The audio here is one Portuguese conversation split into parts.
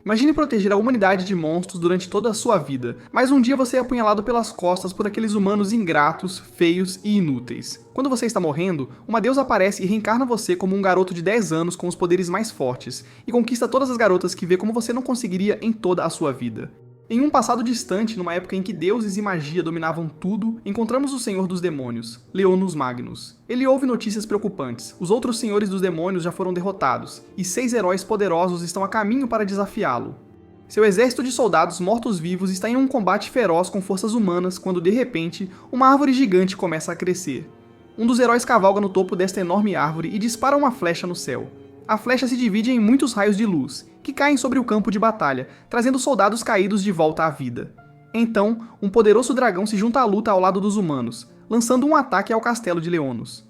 Imagine proteger a humanidade de monstros durante toda a sua vida, mas um dia você é apunhalado pelas costas por aqueles humanos ingratos, feios e inúteis. Quando você está morrendo, uma deusa aparece e reencarna você como um garoto de 10 anos com os poderes mais fortes, e conquista todas as garotas que vê como você não conseguiria em toda a sua vida. Em um passado distante, numa época em que deuses e magia dominavam tudo, encontramos o Senhor dos Demônios, Leonus Magnus. Ele ouve notícias preocupantes. Os outros senhores dos demônios já foram derrotados, e 6 heróis poderosos estão a caminho para desafiá-lo. Seu exército de soldados mortos-vivos está em um combate feroz com forças humanas quando, de repente, uma árvore gigante começa a crescer. Um dos heróis cavalga no topo desta enorme árvore e dispara uma flecha no céu. A flecha se divide em muitos raios de luz, que caem sobre o campo de batalha, trazendo soldados caídos de volta à vida. Então, um poderoso dragão se junta à luta ao lado dos humanos, lançando um ataque ao castelo de Leonos.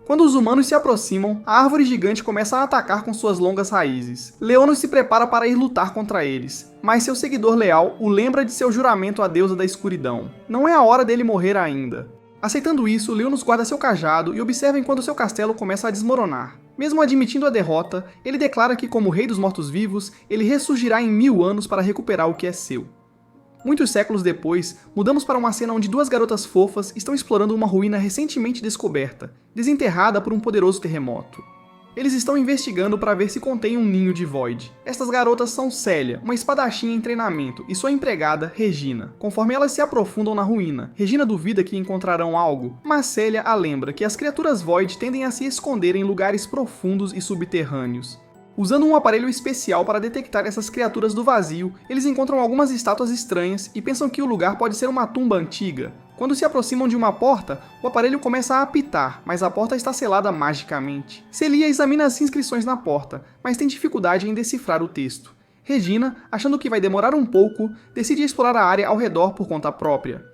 Quando os humanos se aproximam, a árvore gigante começa a atacar com suas longas raízes. Leonos se prepara para ir lutar contra eles, mas seu seguidor leal o lembra de seu juramento à deusa da escuridão. Não é a hora dele morrer ainda. Aceitando isso, Leonos guarda seu cajado e observa enquanto seu castelo começa a desmoronar. Mesmo admitindo a derrota, ele declara que, como rei dos mortos-vivos, ele ressurgirá em 1000 anos para recuperar o que é seu. Muitos séculos depois, mudamos para uma cena onde 2 garotas fofas estão explorando uma ruína recentemente descoberta, desenterrada por um poderoso terremoto. Eles estão investigando para ver se contém um ninho de Void. Estas garotas são Célia, uma espadachim em treinamento, e sua empregada, Regina. Conforme elas se aprofundam na ruína, Regina duvida que encontrarão algo, mas Célia a lembra que as criaturas Void tendem a se esconder em lugares profundos e subterrâneos. Usando um aparelho especial para detectar essas criaturas do vazio, eles encontram algumas estátuas estranhas e pensam que o lugar pode ser uma tumba antiga. Quando se aproximam de uma porta, o aparelho começa a apitar, mas a porta está selada magicamente. Celia examina as inscrições na porta, mas tem dificuldade em decifrar o texto. Regina, achando que vai demorar um pouco, decide explorar a área ao redor por conta própria.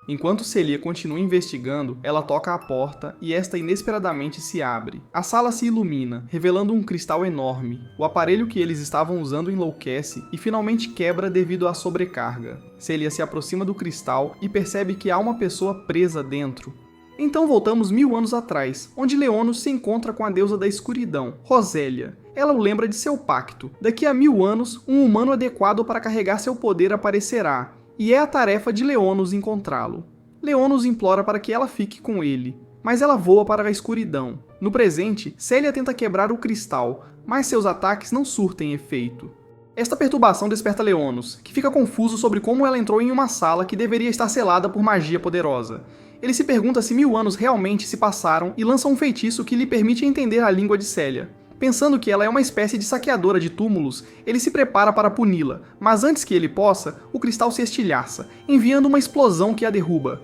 Enquanto Celia continua investigando, ela toca a porta e esta inesperadamente se abre. A sala se ilumina, revelando um cristal enorme. O aparelho que eles estavam usando enlouquece e finalmente quebra devido à sobrecarga. Celia se aproxima do cristal e percebe que há uma pessoa presa dentro. Então voltamos 1000 anos atrás, onde Leonos se encontra com a deusa da escuridão, Rosélia. Ela o lembra de seu pacto. Daqui a 1000 anos, um humano adequado para carregar seu poder aparecerá, e é a tarefa de Leonos encontrá-lo. Leonos implora para que ela fique com ele, mas ela voa para a escuridão. No presente, Célia tenta quebrar o cristal, mas seus ataques não surtem efeito. Esta perturbação desperta Leonos, que fica confuso sobre como ela entrou em uma sala que deveria estar selada por magia poderosa. Ele se pergunta se 1000 anos realmente se passaram e lança um feitiço que lhe permite entender a língua de Célia. Pensando que ela é uma espécie de saqueadora de túmulos, ele se prepara para puni-la, mas antes que ele possa, o cristal se estilhaça, enviando uma explosão que a derruba.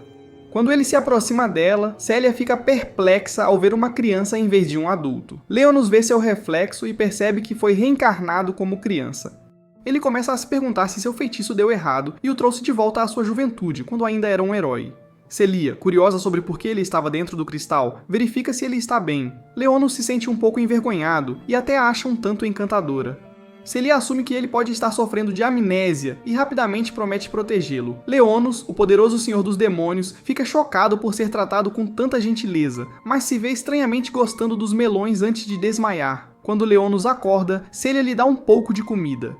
Quando ele se aproxima dela, Célia fica perplexa ao ver uma criança em vez de um adulto. Leonos vê seu reflexo e percebe que foi reencarnado como criança. Ele começa a se perguntar se seu feitiço deu errado e o trouxe de volta à sua juventude, quando ainda era um herói. Celia, curiosa sobre por que ele estava dentro do cristal, verifica se ele está bem. Leonos se sente um pouco envergonhado e até a acha um tanto encantadora. Celia assume que ele pode estar sofrendo de amnésia e rapidamente promete protegê-lo. Leonos, o poderoso senhor dos demônios, fica chocado por ser tratado com tanta gentileza, mas se vê estranhamente gostando dos melões antes de desmaiar. Quando Leonos acorda, Celia lhe dá um pouco de comida.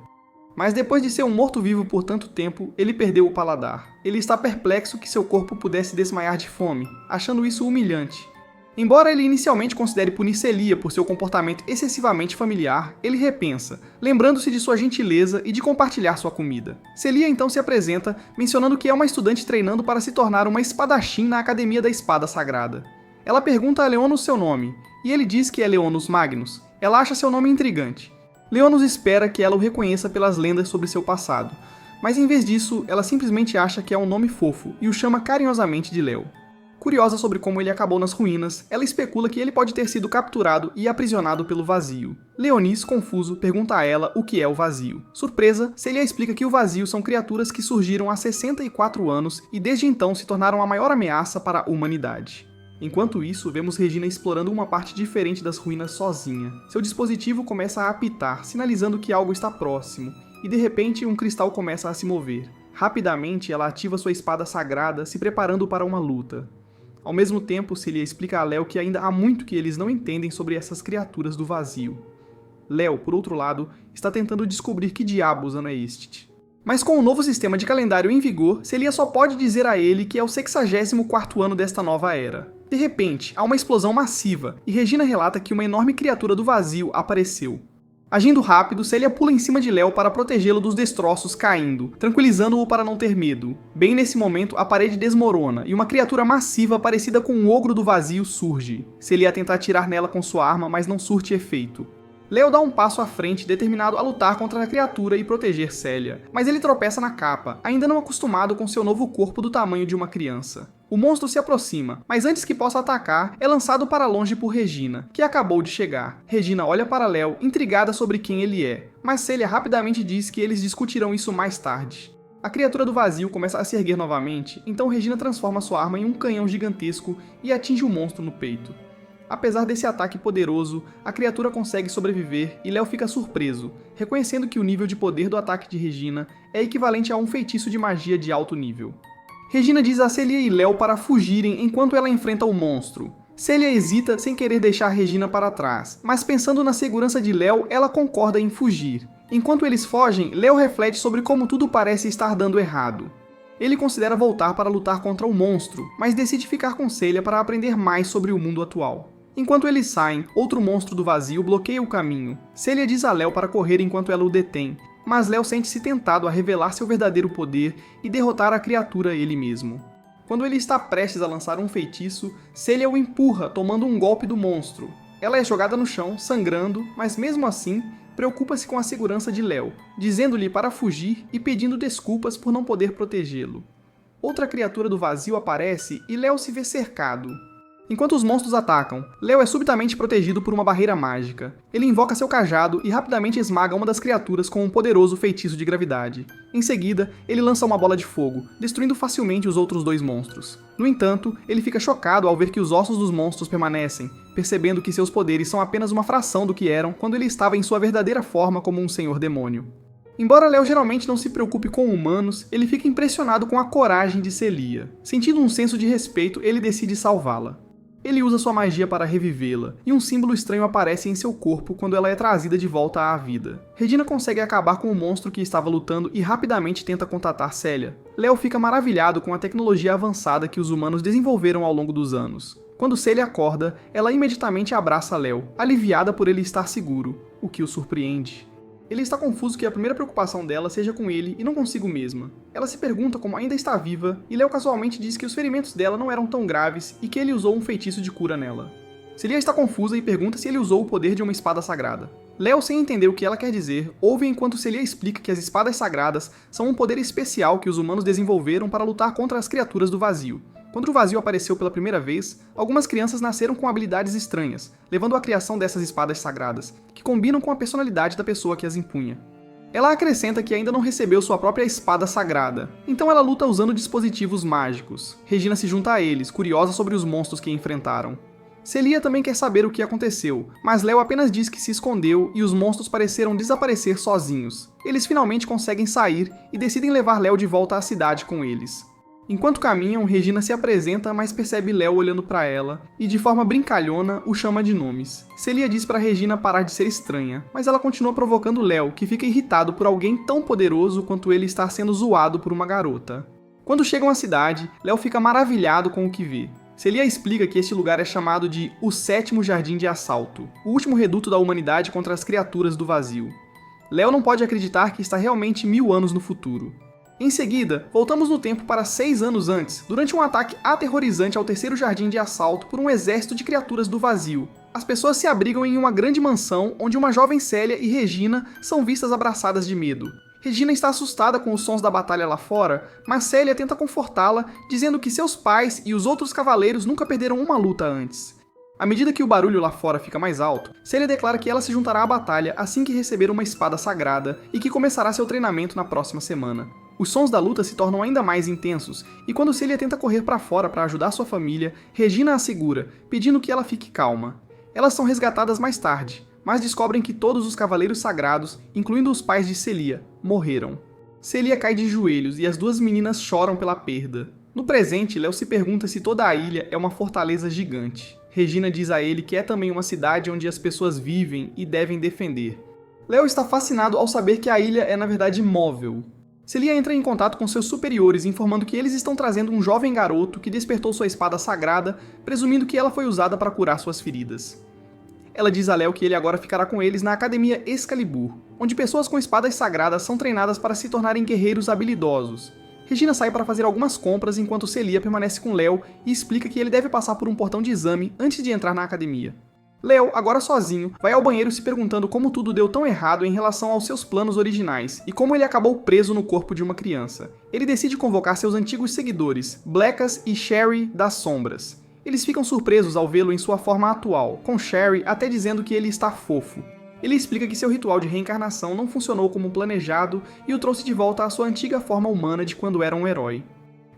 Mas depois de ser um morto-vivo por tanto tempo, ele perdeu o paladar. Ele está perplexo que seu corpo pudesse desmaiar de fome, achando isso humilhante. Embora ele inicialmente considere punir Celia por seu comportamento excessivamente familiar, ele repensa, lembrando-se de sua gentileza e de compartilhar sua comida. Celia então se apresenta, mencionando que é uma estudante treinando para se tornar uma espadachim na Academia da Espada Sagrada. Ela pergunta a Leonos seu nome, e ele diz que é Leonos Magnus. Ela acha seu nome intrigante. Leonos espera que ela o reconheça pelas lendas sobre seu passado, mas em vez disso, ela simplesmente acha que é um nome fofo e o chama carinhosamente de Leo. Curiosa sobre como ele acabou nas ruínas, ela especula que ele pode ter sido capturado e aprisionado pelo vazio. Leonis, confuso, pergunta a ela o que é o vazio. Surpresa, Celia explica que o vazio são criaturas que surgiram há 64 anos e desde então se tornaram a maior ameaça para a humanidade. Enquanto isso, vemos Regina explorando uma parte diferente das ruínas sozinha. Seu dispositivo começa a apitar, sinalizando que algo está próximo, e de repente um cristal começa a se mover. Rapidamente, ela ativa sua espada sagrada, se preparando para uma luta. Ao mesmo tempo, Celia explica a Leo que ainda há muito que eles não entendem sobre essas criaturas do vazio. Léo, por outro lado, está tentando descobrir que diabos ano é este. Mas com o novo sistema de calendário em vigor, Celia só pode dizer a ele que é o 64º ano desta nova era. De repente, há uma explosão massiva, e Regina relata que uma enorme criatura do vazio apareceu. Agindo rápido, Celia pula em cima de Léo para protegê-lo dos destroços caindo, tranquilizando-o para não ter medo. Bem nesse momento, a parede desmorona e uma criatura massiva parecida com um ogro do vazio surge. Celia tenta atirar nela com sua arma, mas não surte efeito. Léo dá um passo à frente, determinado a lutar contra a criatura e proteger Celia, mas ele tropeça na capa, ainda não acostumado com seu novo corpo do tamanho de uma criança. O monstro se aproxima, mas antes que possa atacar, é lançado para longe por Regina, que acabou de chegar. Regina olha para Léo, intrigada sobre quem ele é, mas Celia rapidamente diz que eles discutirão isso mais tarde. A criatura do vazio começa a se erguer novamente, então Regina transforma sua arma em um canhão gigantesco e atinge o monstro no peito. Apesar desse ataque poderoso, a criatura consegue sobreviver e Léo fica surpreso, reconhecendo que o nível de poder do ataque de Regina é equivalente a um feitiço de magia de alto nível. Regina diz a Celia e Léo para fugirem enquanto ela enfrenta o monstro. Celia hesita sem querer deixar Regina para trás, mas pensando na segurança de Léo, ela concorda em fugir. Enquanto eles fogem, Léo reflete sobre como tudo parece estar dando errado. Ele considera voltar para lutar contra o monstro, mas decide ficar com Celia para aprender mais sobre o mundo atual. Enquanto eles saem, outro monstro do vazio bloqueia o caminho. Celia diz a Léo para correr enquanto ela o detém, mas Léo sente-se tentado a revelar seu verdadeiro poder e derrotar a criatura ele mesmo. Quando ele está prestes a lançar um feitiço, Celia o empurra, tomando um golpe do monstro. Ela é jogada no chão, sangrando, mas mesmo assim, preocupa-se com a segurança de Léo, dizendo-lhe para fugir e pedindo desculpas por não poder protegê-lo. Outra criatura do vazio aparece e Léo se vê cercado. Enquanto os monstros atacam, Léo é subitamente protegido por uma barreira mágica. Ele invoca seu cajado e rapidamente esmaga uma das criaturas com um poderoso feitiço de gravidade. Em seguida, ele lança uma bola de fogo, destruindo facilmente os outros dois monstros. No entanto, ele fica chocado ao ver que os ossos dos monstros permanecem, percebendo que seus poderes são apenas uma fração do que eram quando ele estava em sua verdadeira forma como um senhor demônio. Embora Léo geralmente não se preocupe com humanos, ele fica impressionado com a coragem de Celia. Sentindo um senso de respeito, ele decide salvá-la. Ele usa sua magia para revivê-la, e um símbolo estranho aparece em seu corpo quando ela é trazida de volta à vida. Regina consegue acabar com o monstro que estava lutando e rapidamente tenta contatar Celia. Léo fica maravilhado com a tecnologia avançada que os humanos desenvolveram ao longo dos anos. Quando Celia acorda, ela imediatamente abraça Léo, aliviada por ele estar seguro, o que o surpreende. Ele está confuso que a primeira preocupação dela seja com ele e não consigo mesma. Ela se pergunta como ainda está viva, e Léo casualmente diz que os ferimentos dela não eram tão graves e que ele usou um feitiço de cura nela. Celia está confusa e pergunta se ele usou o poder de uma espada sagrada. Léo, sem entender o que ela quer dizer, ouve enquanto Celia explica que as espadas sagradas são um poder especial que os humanos desenvolveram para lutar contra as criaturas do vazio. Quando o vazio apareceu pela primeira vez, algumas crianças nasceram com habilidades estranhas, levando à criação dessas espadas sagradas, que combinam com a personalidade da pessoa que as impunha. Ela acrescenta que ainda não recebeu sua própria espada sagrada, então ela luta usando dispositivos mágicos. Regina se junta a eles, curiosa sobre os monstros que enfrentaram. Celia também quer saber o que aconteceu, mas Léo apenas diz que se escondeu e os monstros pareceram desaparecer sozinhos. Eles finalmente conseguem sair e decidem levar Léo de volta à cidade com eles. Enquanto caminham, Regina se apresenta, mas percebe Léo olhando para ela e, de forma brincalhona, o chama de nomes. Celia diz para Regina parar de ser estranha, mas ela continua provocando Léo, que fica irritado por alguém tão poderoso quanto ele estar sendo zoado por uma garota. Quando chegam à cidade, Léo fica maravilhado com o que vê. Celia explica que este lugar é chamado de o Sétimo Jardim de Assalto, o último reduto da humanidade contra as criaturas do vazio. Léo não pode acreditar que está realmente 1000 anos no futuro. Em seguida, voltamos no tempo para 6 anos antes, durante um ataque aterrorizante ao terceiro jardim de assalto por um exército de criaturas do vazio. As pessoas se abrigam em uma grande mansão, onde uma jovem Celia e Regina são vistas abraçadas de medo. Regina está assustada com os sons da batalha lá fora, mas Celia tenta confortá-la, dizendo que seus pais e os outros cavaleiros nunca perderam uma luta antes. À medida que o barulho lá fora fica mais alto, Celia declara que ela se juntará à batalha assim que receber uma espada sagrada e que começará seu treinamento na próxima semana. Os sons da luta se tornam ainda mais intensos, e quando Celia tenta correr para fora para ajudar sua família, Regina a segura, pedindo que ela fique calma. Elas são resgatadas mais tarde, mas descobrem que todos os cavaleiros sagrados, incluindo os pais de Celia, morreram. Celia cai de joelhos e as duas meninas choram pela perda. No presente, Léo se pergunta se toda a ilha é uma fortaleza gigante. Regina diz a ele que é também uma cidade onde as pessoas vivem e devem defender. Léo está fascinado ao saber que a ilha é na verdade móvel. Celia entra em contato com seus superiores, informando que eles estão trazendo um jovem garoto que despertou sua espada sagrada, presumindo que ela foi usada para curar suas feridas. Ela diz a Léo que ele agora ficará com eles na Academia Excalibur, onde pessoas com espadas sagradas são treinadas para se tornarem guerreiros habilidosos. Regina sai para fazer algumas compras enquanto Celia permanece com Léo e explica que ele deve passar por um portão de exame antes de entrar na academia. Léo, agora sozinho, vai ao banheiro se perguntando como tudo deu tão errado em relação aos seus planos originais e como ele acabou preso no corpo de uma criança. Ele decide convocar seus antigos seguidores, Blackas e Sherry das Sombras. Eles ficam surpresos ao vê-lo em sua forma atual, com Sherry até dizendo que ele está fofo. Ele explica que seu ritual de reencarnação não funcionou como planejado e o trouxe de volta à sua antiga forma humana de quando era um herói.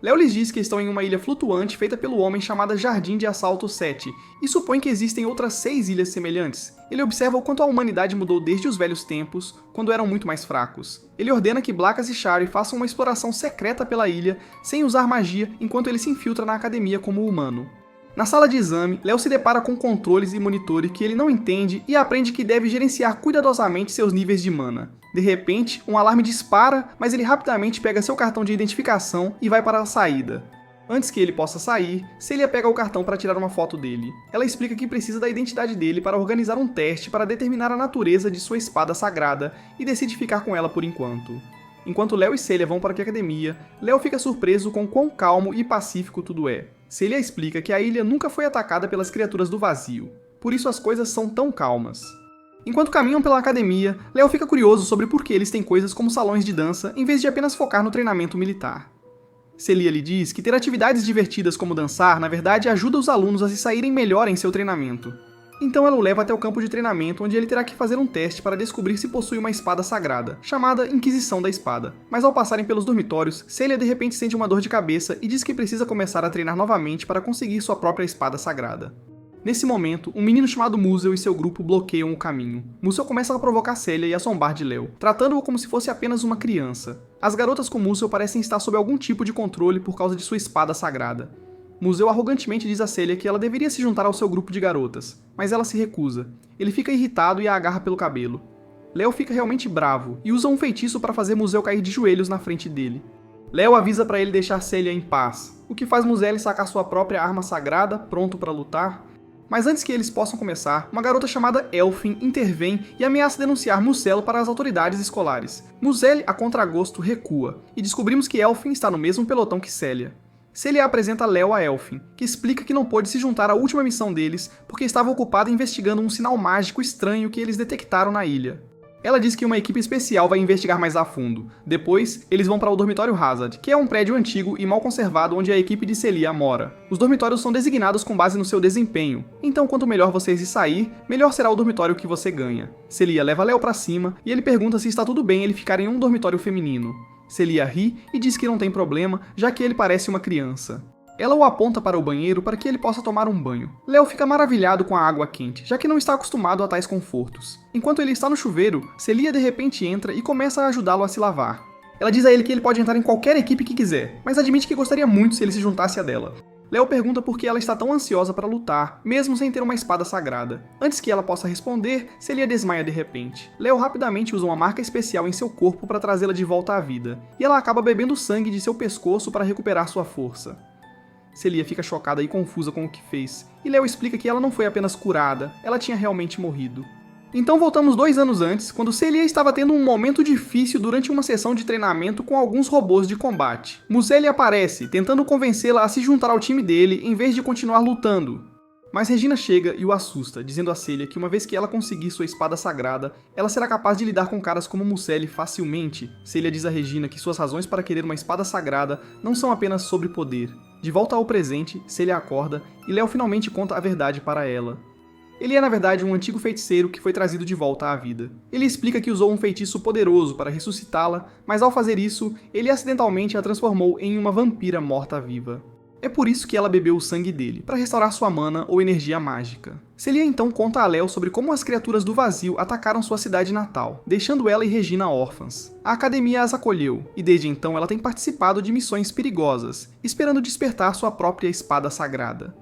Léo lhes diz que estão em uma ilha flutuante feita pelo homem chamada Jardim de Assalto 7, e supõe que existem outras 6 ilhas semelhantes. Ele observa o quanto a humanidade mudou desde os velhos tempos, quando eram muito mais fracos. Ele ordena que Blackas e Shari façam uma exploração secreta pela ilha, sem usar magia, enquanto ele se infiltra na academia como humano. Na sala de exame, Léo se depara com controles e monitores que ele não entende e aprende que deve gerenciar cuidadosamente seus níveis de mana. De repente, um alarme dispara, mas ele rapidamente pega seu cartão de identificação e vai para a saída. Antes que ele possa sair, Celia pega o cartão para tirar uma foto dele. Ela explica que precisa da identidade dele para organizar um teste para determinar a natureza de sua espada sagrada e decide ficar com ela por enquanto. Enquanto Léo e Celia vão para a academia, Léo fica surpreso com quão calmo e pacífico tudo é. Celia explica que a ilha nunca foi atacada pelas criaturas do vazio, por isso as coisas são tão calmas. Enquanto caminham pela academia, Léo fica curioso sobre por que eles têm coisas como salões de dança em vez de apenas focar no treinamento militar. Celia lhe diz que ter atividades divertidas como dançar, na verdade, ajuda os alunos a se saírem melhor em seu treinamento. Então ela o leva até o campo de treinamento, onde ele terá que fazer um teste para descobrir se possui uma espada sagrada, chamada Inquisição da Espada. Mas ao passarem pelos dormitórios, Celia de repente sente uma dor de cabeça e diz que precisa começar a treinar novamente para conseguir sua própria espada sagrada. Nesse momento, um menino chamado Muzzle e seu grupo bloqueiam o caminho. Muzzle começa a provocar Celia e a zombar de Léo, tratando-o como se fosse apenas uma criança. As garotas com Muzzle parecem estar sob algum tipo de controle por causa de sua espada sagrada. Muzzle arrogantemente diz a Celia que ela deveria se juntar ao seu grupo de garotas, mas ela se recusa. Ele fica irritado e a agarra pelo cabelo. Léo fica realmente bravo e usa um feitiço para fazer Muzzle cair de joelhos na frente dele. Léo avisa para ele deixar Celia em paz, o que faz Muzzle sacar sua própria arma sagrada, pronto para lutar. Mas antes que eles possam começar, uma garota chamada Elfin intervém e ameaça denunciar Muzzle para as autoridades escolares. Muzzle, a contragosto, recua, e descobrimos que Elfin está no mesmo pelotão que Celia. Celia apresenta Léo a Elfin, que explica que não pôde se juntar à última missão deles porque estava ocupada investigando um sinal mágico estranho que eles detectaram na ilha. Ela diz que uma equipe especial vai investigar mais a fundo. Depois, eles vão para o Dormitório Hazard, que é um prédio antigo e mal conservado onde a equipe de Celia mora. Os dormitórios são designados com base no seu desempenho, então quanto melhor você se sair, melhor será o dormitório que você ganha. Celia leva Léo para cima e ele pergunta se está tudo bem ele ficar em um dormitório feminino. Celia ri e diz que não tem problema, já que ele parece uma criança. Ela o aponta para o banheiro para que ele possa tomar um banho. Léo fica maravilhado com a água quente, já que não está acostumado a tais confortos. Enquanto ele está no chuveiro, Celia de repente entra e começa a ajudá-lo a se lavar. Ela diz a ele que ele pode entrar em qualquer equipe que quiser, mas admite que gostaria muito se ele se juntasse a dela. Léo pergunta por que ela está tão ansiosa para lutar, mesmo sem ter uma espada sagrada. Antes que ela possa responder, Celia desmaia de repente. Léo rapidamente usa uma marca especial em seu corpo para trazê-la de volta à vida, e ela acaba bebendo sangue de seu pescoço para recuperar sua força. Celia fica chocada e confusa com o que fez, e Léo explica que ela não foi apenas curada, ela tinha realmente morrido. Então voltamos 2 anos antes, quando Celia estava tendo um momento difícil durante uma sessão de treinamento com alguns robôs de combate. Muzzle aparece, tentando convencê-la a se juntar ao time dele em vez de continuar lutando. Mas Regina chega e o assusta, dizendo a Celia que uma vez que ela conseguir sua espada sagrada, ela será capaz de lidar com caras como Muzzle facilmente. Celia diz a Regina que suas razões para querer uma espada sagrada não são apenas sobre poder. De volta ao presente, Celia acorda e Léo finalmente conta a verdade para ela. Ele é na verdade um antigo feiticeiro que foi trazido de volta à vida. Ele explica que usou um feitiço poderoso para ressuscitá-la, mas ao fazer isso, ele acidentalmente a transformou em uma vampira morta-viva. É por isso que ela bebeu o sangue dele, para restaurar sua mana ou energia mágica. Celia então conta a Léo sobre como as criaturas do vazio atacaram sua cidade natal, deixando ela e Regina órfãs. A academia as acolheu, e desde então ela tem participado de missões perigosas, esperando despertar sua própria espada sagrada.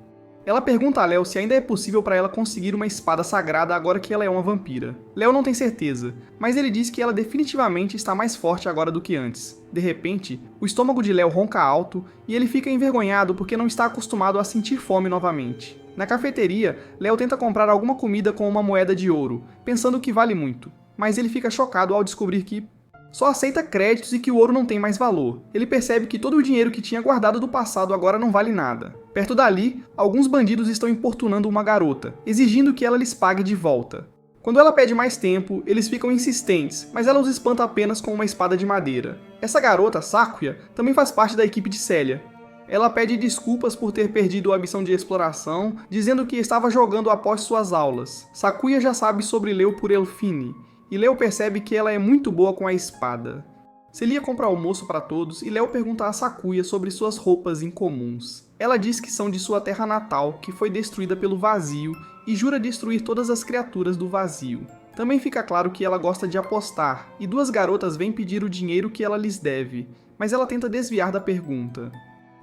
Ela pergunta a Léo se ainda é possível para ela conseguir uma espada sagrada agora que ela é uma vampira. Léo não tem certeza, mas ele diz que ela definitivamente está mais forte agora do que antes. De repente, o estômago de Léo ronca alto e ele fica envergonhado porque não está acostumado a sentir fome novamente. Na cafeteria, Léo tenta comprar alguma comida com uma moeda de ouro, pensando que vale muito, mas ele fica chocado ao descobrir que só aceita créditos e que o ouro não tem mais valor. Ele percebe que todo o dinheiro que tinha guardado do passado agora não vale nada. Perto dali, alguns bandidos estão importunando uma garota, exigindo que ela lhes pague de volta. Quando ela pede mais tempo, eles ficam insistentes, mas ela os espanta apenas com uma espada de madeira. Essa garota, Sakuya, também faz parte da equipe de Célia. Ela pede desculpas por ter perdido a missão de exploração, dizendo que estava jogando após suas aulas. Sakuya já sabe sobre Leo por Elfine, e Leo percebe que ela é muito boa com a espada. Celia compra almoço para todos e Leo pergunta a Sakuya sobre suas roupas incomuns. Ela diz que são de sua terra natal, que foi destruída pelo vazio, e jura destruir todas as criaturas do vazio. Também fica claro que ela gosta de apostar, e duas garotas vêm pedir o dinheiro que ela lhes deve, mas ela tenta desviar da pergunta.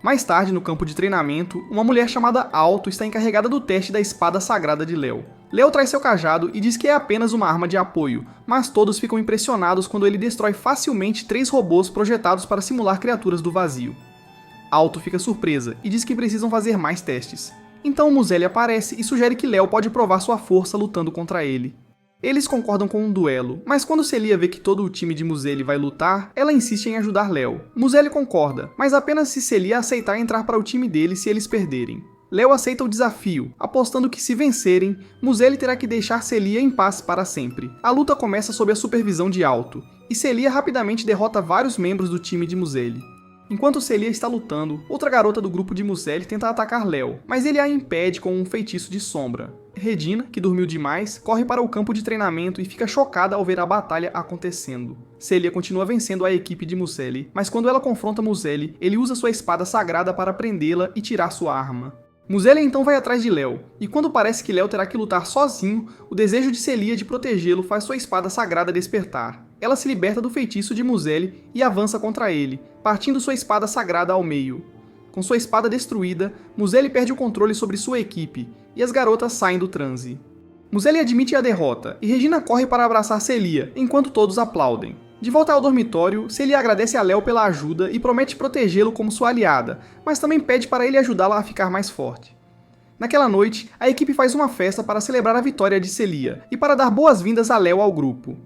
Mais tarde, no campo de treinamento, uma mulher chamada Alto está encarregada do teste da espada sagrada de Leo. Leo traz seu cajado e diz que é apenas uma arma de apoio, mas todos ficam impressionados quando ele destrói facilmente 3 robôs projetados para simular criaturas do vazio. Alto fica surpresa e diz que precisam fazer mais testes. Então Muzelli aparece e sugere que Leo pode provar sua força lutando contra ele. Eles concordam com um duelo, mas quando Celia vê que todo o time de Muzelli vai lutar, ela insiste em ajudar Leo. Muzelli concorda, mas apenas se Celia aceitar entrar para o time dele se eles perderem. Leo aceita o desafio, apostando que se vencerem, Muzelli terá que deixar Celia em paz para sempre. A luta começa sob a supervisão de Alto, e Celia rapidamente derrota vários membros do time de Muzelli. Enquanto Celia está lutando, outra garota do grupo de Muzelli tenta atacar Leo, mas ele a impede com um feitiço de sombra. Regina, que dormiu demais, corre para o campo de treinamento e fica chocada ao ver a batalha acontecendo. Celia continua vencendo a equipe de Muzelli, mas quando ela confronta Muzelli, ele usa sua espada sagrada para prendê-la e tirar sua arma. Muzelli então vai atrás de Leo, e quando parece que Leo terá que lutar sozinho, o desejo de Celia de protegê-lo faz sua espada sagrada despertar. Ela se liberta do feitiço de Muzelli e avança contra ele, partindo sua espada sagrada ao meio. Com sua espada destruída, Muzelli perde o controle sobre sua equipe, e as garotas saem do transe. Muzelli admite a derrota, e Regina corre para abraçar Celia, enquanto todos aplaudem. De volta ao dormitório, Celia agradece a Leo pela ajuda e promete protegê-lo como sua aliada, mas também pede para ele ajudá-la a ficar mais forte. Naquela noite, a equipe faz uma festa para celebrar a vitória de Celia, e para dar boas-vindas a Leo ao grupo.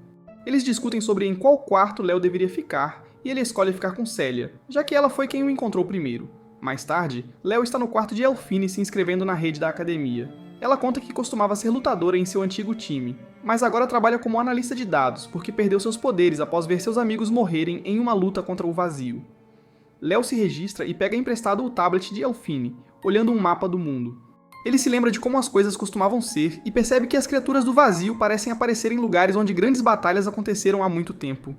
Eles discutem sobre em qual quarto Leo deveria ficar, e ele escolhe ficar com Célia, já que ela foi quem o encontrou primeiro. Mais tarde, Leo está no quarto de Elfine se inscrevendo na rede da academia. Ela conta que costumava ser lutadora em seu antigo time, mas agora trabalha como analista de dados, porque perdeu seus poderes após ver seus amigos morrerem em uma luta contra o vazio. Leo se registra e pega emprestado o tablet de Elfine, olhando um mapa do mundo. Ele se lembra de como as coisas costumavam ser e percebe que as criaturas do vazio parecem aparecer em lugares onde grandes batalhas aconteceram há muito tempo.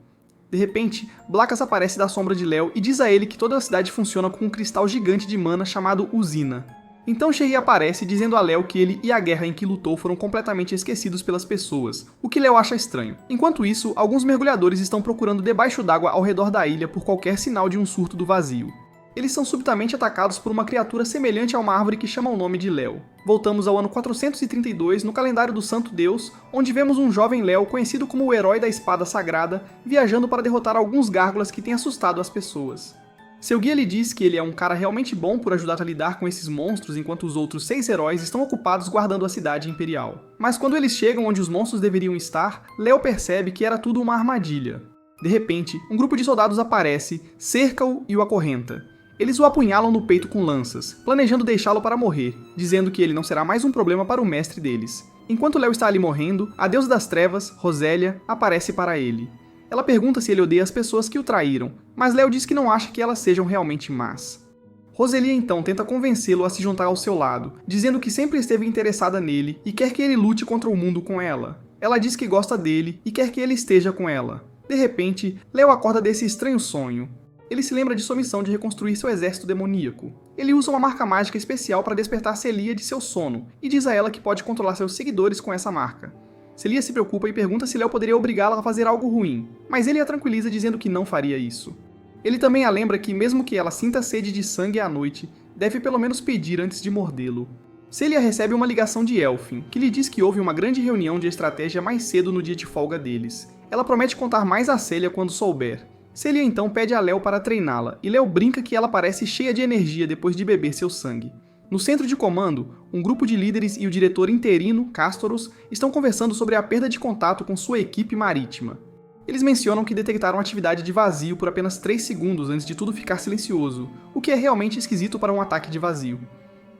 De repente, Blackas aparece da sombra de Leo e diz a ele que toda a cidade funciona com um cristal gigante de mana chamado Usina. Então Sherry aparece dizendo a Leo que ele e a guerra em que lutou foram completamente esquecidos pelas pessoas, o que Leo acha estranho. Enquanto isso, alguns mergulhadores estão procurando debaixo d'água ao redor da ilha por qualquer sinal de um surto do vazio. Eles são subitamente atacados por uma criatura semelhante a uma árvore que chama o nome de Leo. Voltamos ao ano 432 no calendário do Santo Deus, onde vemos um jovem Leo conhecido como o herói da espada sagrada, viajando para derrotar alguns gárgulas que têm assustado as pessoas. Seu guia lhe diz que ele é um cara realmente bom por ajudar a lidar com esses monstros enquanto os outros 6 heróis estão ocupados guardando a cidade imperial. Mas quando eles chegam onde os monstros deveriam estar, Leo percebe que era tudo uma armadilha. De repente, um grupo de soldados aparece, cerca-o e o acorrenta. Eles o apunhalam no peito com lanças, planejando deixá-lo para morrer, dizendo que ele não será mais um problema para o mestre deles. Enquanto Leo está ali morrendo, a deusa das trevas, Rosélia, aparece para ele. Ela pergunta se ele odeia as pessoas que o traíram, mas Leo diz que não acha que elas sejam realmente más. Roselia então tenta convencê-lo a se juntar ao seu lado, dizendo que sempre esteve interessada nele e quer que ele lute contra o mundo com ela. Ela diz que gosta dele e quer que ele esteja com ela. De repente, Leo acorda desse estranho sonho. Ele se lembra de sua missão de reconstruir seu exército demoníaco. Ele usa uma marca mágica especial para despertar Celia de seu sono, e diz a ela que pode controlar seus seguidores com essa marca. Celia se preocupa e pergunta se Leo poderia obrigá-la a fazer algo ruim, mas ele a tranquiliza dizendo que não faria isso. Ele também a lembra que mesmo que ela sinta sede de sangue à noite, deve pelo menos pedir antes de mordê-lo. Celia recebe uma ligação de Elfin, que lhe diz que houve uma grande reunião de estratégia mais cedo no dia de folga deles. Ela promete contar mais a Celia quando souber. Celia então pede a Léo para treiná-la, e Léo brinca que ela parece cheia de energia depois de beber seu sangue. No centro de comando, um grupo de líderes e o diretor interino, Castoros, estão conversando sobre a perda de contato com sua equipe marítima. Eles mencionam que detectaram atividade de vazio por apenas 3 segundos antes de tudo ficar silencioso, o que é realmente esquisito para um ataque de vazio.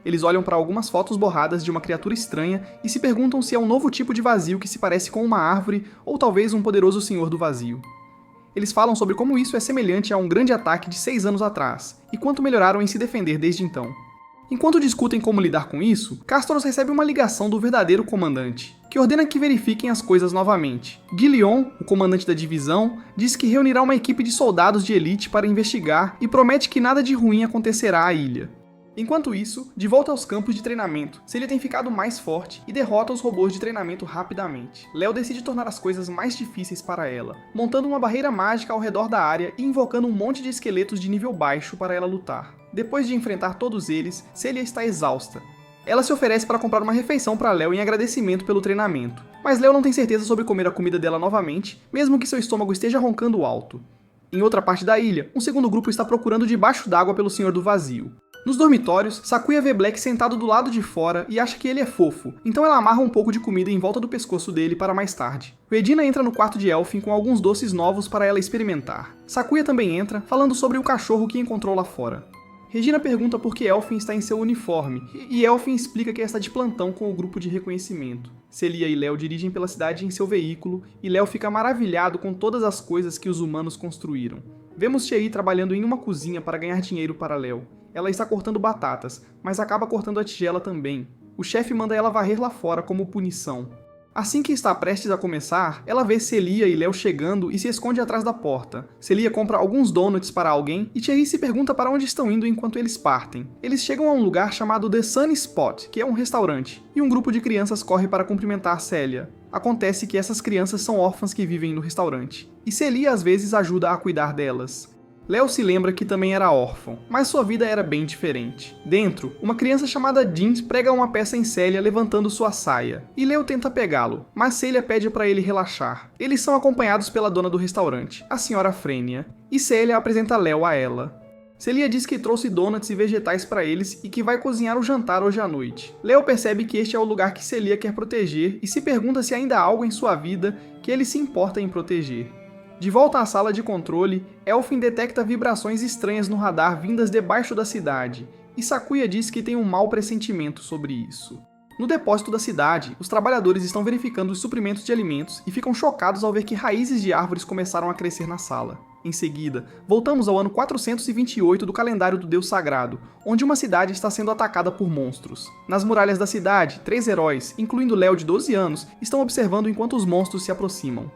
Eles olham para algumas fotos borradas de uma criatura estranha e se perguntam se é um novo tipo de vazio que se parece com uma árvore ou talvez um poderoso senhor do vazio. Eles falam sobre como isso é semelhante a um grande ataque de 6 anos atrás, e quanto melhoraram em se defender desde então. Enquanto discutem como lidar com isso, Castoros recebe uma ligação do verdadeiro comandante, que ordena que verifiquem as coisas novamente. Gillion, o comandante da divisão, diz que reunirá uma equipe de soldados de elite para investigar e promete que nada de ruim acontecerá à ilha. Enquanto isso, de volta aos campos de treinamento, Celia tem ficado mais forte e derrota os robôs de treinamento rapidamente. Léo decide tornar as coisas mais difíceis para ela, montando uma barreira mágica ao redor da área e invocando um monte de esqueletos de nível baixo para ela lutar. Depois de enfrentar todos eles, Celia está exausta. Ela se oferece para comprar uma refeição para Léo em agradecimento pelo treinamento, mas Léo não tem certeza sobre comer a comida dela novamente, mesmo que seu estômago esteja roncando alto. Em outra parte da ilha, um segundo grupo está procurando debaixo d'água pelo Senhor do Vazio. Nos dormitórios, Sakuya vê Black sentado do lado de fora e acha que ele é fofo, então ela amarra um pouco de comida em volta do pescoço dele para mais tarde. Regina entra no quarto de Elfin com alguns doces novos para ela experimentar. Sakuya também entra, falando sobre o cachorro que encontrou lá fora. Regina pergunta por que Elfin está em seu uniforme, e Elfin explica que está de plantão com o grupo de reconhecimento. Celia e Léo dirigem pela cidade em seu veículo, e Léo fica maravilhado com todas as coisas que os humanos construíram. Vemos Chei trabalhando em uma cozinha para ganhar dinheiro para Léo. Ela está cortando batatas, mas acaba cortando a tigela também. O chefe manda ela varrer lá fora como punição. Assim que está prestes a começar, ela vê Celia e Léo chegando e se esconde atrás da porta. Celia compra alguns donuts para alguém e Thierry se pergunta para onde estão indo enquanto eles partem. Eles chegam a um lugar chamado The Sun Spot, que é um restaurante, e um grupo de crianças corre para cumprimentar Celia. Acontece que essas crianças são órfãs que vivem no restaurante, e Celia às vezes ajuda a cuidar delas. Léo se lembra que também era órfão, mas sua vida era bem diferente. Dentro, uma criança chamada Jean prega uma peça em Celia levantando sua saia, e Léo tenta pegá-lo, mas Celia pede para ele relaxar. Eles são acompanhados pela dona do restaurante, a senhora Frênia, e Celia apresenta Léo a ela. Celia diz que trouxe donuts e vegetais para eles e que vai cozinhar o jantar hoje à noite. Léo percebe que este é o lugar que Celia quer proteger e se pergunta se ainda há algo em sua vida que ele se importa em proteger. De volta à sala de controle, Elfin detecta vibrações estranhas no radar vindas debaixo da cidade, e Sakuya diz que tem um mau pressentimento sobre isso. No depósito da cidade, os trabalhadores estão verificando os suprimentos de alimentos e ficam chocados ao ver que raízes de árvores começaram a crescer na sala. Em seguida, voltamos ao ano 428 do calendário do Deus Sagrado, onde uma cidade está sendo atacada por monstros. Nas muralhas da cidade, 3 heróis, incluindo Léo de 12 anos, estão observando enquanto os monstros se aproximam.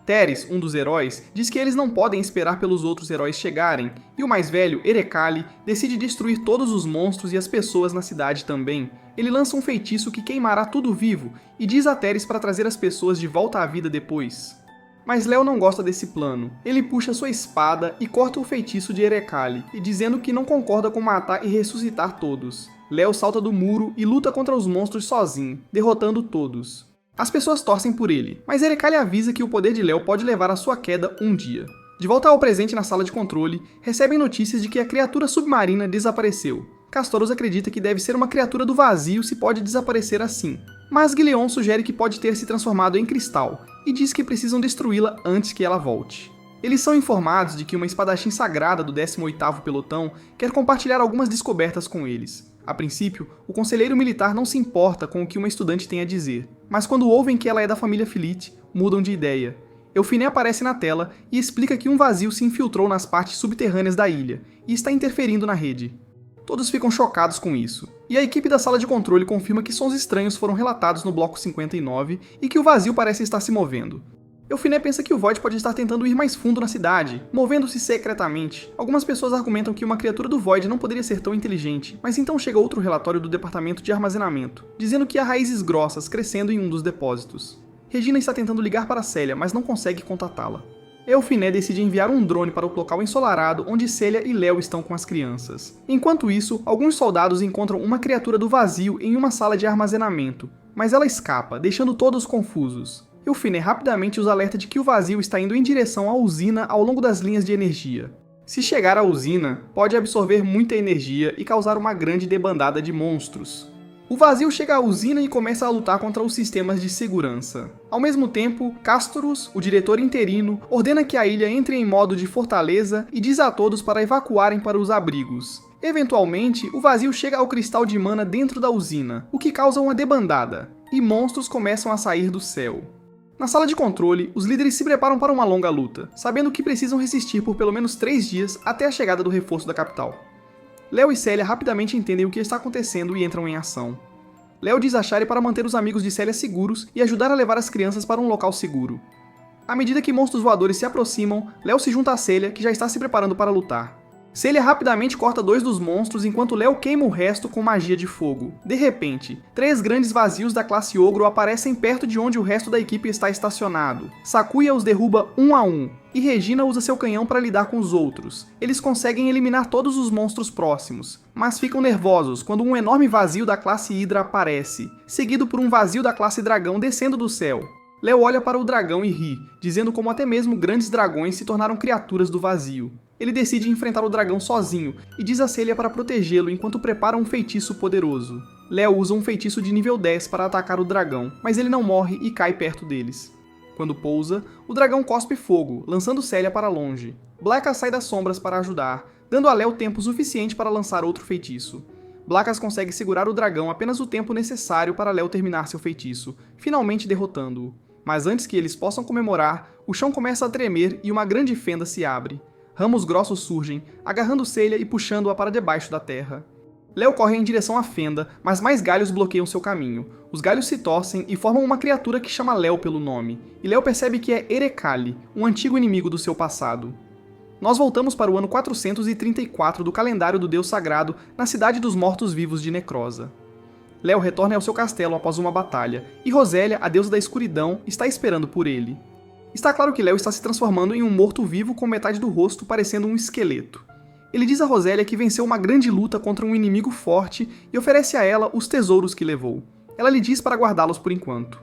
Teres, um dos heróis, diz que eles não podem esperar pelos outros heróis chegarem, e o mais velho, Erekali, decide destruir todos os monstros e as pessoas na cidade também. Ele lança um feitiço que queimará tudo vivo, e diz a Teres para trazer as pessoas de volta à vida depois. Mas Léo não gosta desse plano. Ele puxa sua espada e corta o feitiço de Erekali, dizendo que não concorda com matar e ressuscitar todos. Léo salta do muro e luta contra os monstros sozinho, derrotando todos. As pessoas torcem por ele, mas Erekali avisa que o poder de Léo pode levar à sua queda um dia. De volta ao presente na sala de controle, recebem notícias de que a criatura submarina desapareceu. Castoros acredita que deve ser uma criatura do vazio se pode desaparecer assim, mas Gillion sugere que pode ter se transformado em cristal, e diz que precisam destruí-la antes que ela volte. Eles são informados de que uma espadachim sagrada do 18º pelotão quer compartilhar algumas descobertas com eles. A princípio, o conselheiro militar não se importa com o que uma estudante tem a dizer, mas quando ouvem que ela é da família Philite, mudam de ideia. Euphiné aparece na tela e explica que um vazio se infiltrou nas partes subterrâneas da ilha e está interferindo na rede. Todos ficam chocados com isso, e a equipe da sala de controle confirma que sons estranhos foram relatados no bloco 59 e que o vazio parece estar se movendo. Euphiné pensa que o Void pode estar tentando ir mais fundo na cidade, movendo-se secretamente. Algumas pessoas argumentam que uma criatura do Void não poderia ser tão inteligente, mas então chega outro relatório do departamento de armazenamento, dizendo que há raízes grossas crescendo em um dos depósitos. Regina está tentando ligar para Celia, mas não consegue contatá-la. Eofiné decide enviar um drone para o local ensolarado onde Celia e Léo estão com as crianças. Enquanto isso, alguns soldados encontram uma criatura do vazio em uma sala de armazenamento, mas ela escapa, deixando todos confusos. Eofiné rapidamente os alerta de que o vazio está indo em direção à usina ao longo das linhas de energia. Se chegar à usina, pode absorver muita energia e causar uma grande debandada de monstros. O vazio chega à usina e começa a lutar contra os sistemas de segurança. Ao mesmo tempo, Castorus, o diretor interino, ordena que a ilha entre em modo de fortaleza e diz a todos para evacuarem para os abrigos. Eventualmente, o vazio chega ao cristal de mana dentro da usina, o que causa uma debandada, e monstros começam a sair do céu. Na sala de controle, os líderes se preparam para uma longa luta, sabendo que precisam resistir por pelo menos 3 dias até a chegada do reforço da capital. Léo e Celia rapidamente entendem o que está acontecendo e entram em ação. Léo diz a Shari para manter os amigos de Celia seguros e ajudar a levar as crianças para um local seguro. À medida que monstros voadores se aproximam, Léo se junta a Celia, que já está se preparando para lutar. Celia rapidamente corta 2 dos monstros enquanto Léo queima o resto com magia de fogo. De repente, 3 grandes vazios da classe Ogro aparecem perto de onde o resto da equipe está estacionado. Sakuya os derruba um a um, e Regina usa seu canhão para lidar com os outros. Eles conseguem eliminar todos os monstros próximos, mas ficam nervosos quando um enorme vazio da classe Hydra aparece, seguido por um vazio da classe Dragão descendo do céu. Léo olha para o dragão e ri, dizendo como até mesmo grandes dragões se tornaram criaturas do vazio. Ele decide enfrentar o dragão sozinho e diz a Celia para protegê-lo enquanto prepara um feitiço poderoso. Léo usa um feitiço de nível 10 para atacar o dragão, mas ele não morre e cai perto deles. Quando pousa, o dragão cospe fogo, lançando Celia para longe. Blackas sai das sombras para ajudar, dando a Léo tempo suficiente para lançar outro feitiço. Blackas consegue segurar o dragão apenas o tempo necessário para Léo terminar seu feitiço, finalmente derrotando-o. Mas antes que eles possam comemorar, o chão começa a tremer e uma grande fenda se abre. Ramos grossos surgem, agarrando Celia e puxando-a para debaixo da terra. Léo corre em direção à fenda, mas mais galhos bloqueiam seu caminho. Os galhos se torcem e formam uma criatura que chama Léo pelo nome, e Léo percebe que é Erekali, um antigo inimigo do seu passado. Nós voltamos para o ano 434 do calendário do deus sagrado, na cidade dos mortos-vivos de Necrosa. Léo retorna ao seu castelo após uma batalha, e Rosélia, a deusa da escuridão, está esperando por ele. Está claro que Léo está se transformando em um morto-vivo com metade do rosto parecendo um esqueleto. Ele diz a Rosélia que venceu uma grande luta contra um inimigo forte e oferece a ela os tesouros que levou. Ela lhe diz para guardá-los por enquanto.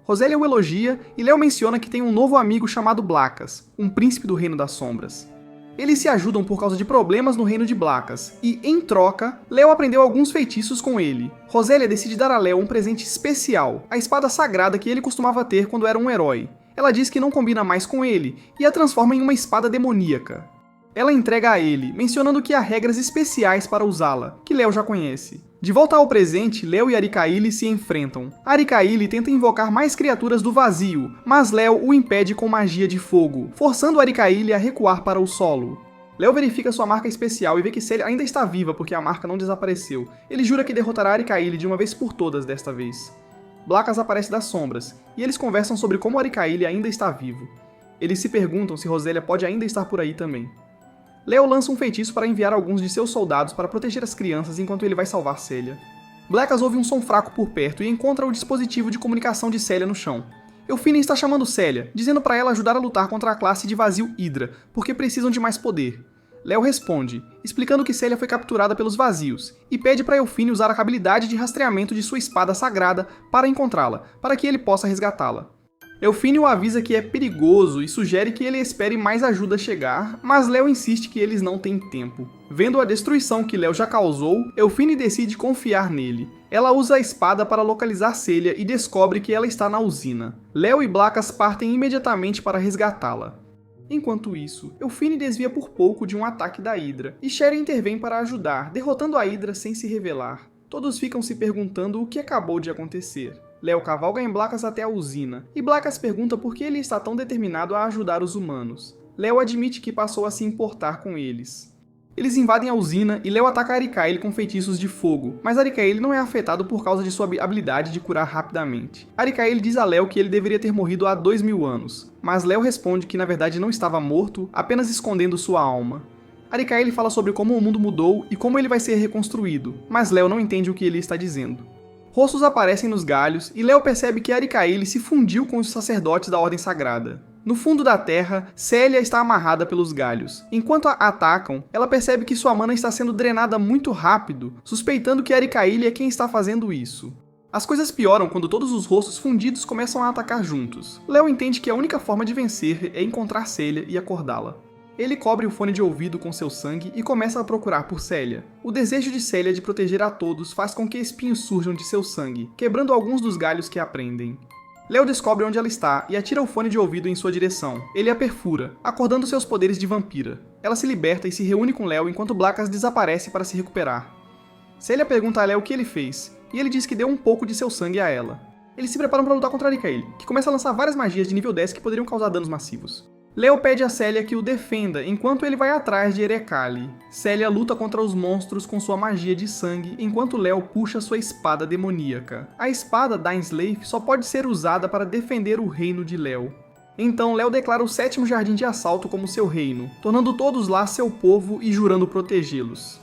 Rosélia o elogia e Léo menciona que tem um novo amigo chamado Blackas, um príncipe do Reino das Sombras. Eles se ajudam por causa de problemas no reino de Blackas, e, em troca, Léo aprendeu alguns feitiços com ele. Rosélia decide dar a Léo um presente especial, a espada sagrada que ele costumava ter quando era um herói. Ela diz que não combina mais com ele, e a transforma em uma espada demoníaca. Ela entrega a ele, mencionando que há regras especiais para usá-la, que Léo já conhece. De volta ao presente, Léo e Arikaili se enfrentam. Arikaili tenta invocar mais criaturas do vazio, mas Léo o impede com magia de fogo, forçando Arikaili a recuar para o solo. Léo verifica sua marca especial e vê que Celia ainda está viva porque a marca não desapareceu. Ele jura que derrotará Arikaili de uma vez por todas desta vez. Blackas aparece das sombras, e eles conversam sobre como Arikaili ainda está vivo. Eles se perguntam se Rosélia pode ainda estar por aí também. Léo lança um feitiço para enviar alguns de seus soldados para proteger as crianças enquanto ele vai salvar Celia. Blackas ouve um som fraco por perto e encontra o dispositivo de comunicação de Celia no chão. Eofiné está chamando Celia, dizendo para ela ajudar a lutar contra a classe de vazio Hydra, porque precisam de mais poder. Léo responde, explicando que Celia foi capturada pelos vazios, e pede para Eofiné usar a habilidade de rastreamento de sua espada sagrada para encontrá-la, para que ele possa resgatá-la. Eofiné o avisa que é perigoso e sugere que ele espere mais ajuda chegar, mas Léo insiste que eles não têm tempo. Vendo a destruição que Léo já causou, Eofiné decide confiar nele. Ela usa a espada para localizar Celia e descobre que ela está na usina. Léo e Blackas partem imediatamente para resgatá-la. Enquanto isso, Eofiné desvia por pouco de um ataque da Hydra, e Sherry intervém para ajudar, derrotando a Hydra sem se revelar. Todos ficam se perguntando o que acabou de acontecer. Léo cavalga em Blackas até a usina, e Blackas pergunta por que ele está tão determinado a ajudar os humanos. Léo admite que passou a se importar com eles. Eles invadem a usina e Léo ataca Arikaili com feitiços de fogo, mas Arikaili não é afetado por causa de sua habilidade de curar rapidamente. Arikaili diz a Léo que ele deveria ter morrido há 2000 anos, mas Léo responde que na verdade não estava morto, apenas escondendo sua alma. Arikaili fala sobre como o mundo mudou e como ele vai ser reconstruído, mas Léo não entende o que ele está dizendo. Rostos aparecem nos galhos e Léo percebe que Arikaili se fundiu com os sacerdotes da Ordem Sagrada. No fundo da terra, Célia está amarrada pelos galhos. Enquanto a atacam, ela percebe que sua mana está sendo drenada muito rápido, suspeitando que Arikaili é quem está fazendo isso. As coisas pioram quando todos os rostos fundidos começam a atacar juntos. Léo entende que a única forma de vencer é encontrar Célia e acordá-la. Ele cobre o fone de ouvido com seu sangue e começa a procurar por Célia. O desejo de Célia de proteger a todos faz com que espinhos surjam de seu sangue, quebrando alguns dos galhos que a prendem. Léo descobre onde ela está e atira o fone de ouvido em sua direção. Ele a perfura, acordando seus poderes de vampira. Ela se liberta e se reúne com Léo enquanto Blackas desaparece para se recuperar. Célia pergunta a Léo o que ele fez, e ele diz que deu um pouco de seu sangue a ela. Eles se preparam para lutar contra Arikaili, que começa a lançar várias magias de nível 10 que poderiam causar danos massivos. Léo pede a Célia que o defenda enquanto ele vai atrás de Erekali. Célia luta contra os monstros com sua magia de sangue, enquanto Léo puxa sua espada demoníaca. A espada Dainslave só pode ser usada para defender o reino de Léo. Então Léo declara o 7º Jardim de Assalto como seu reino, tornando todos lá seu povo e jurando protegê-los.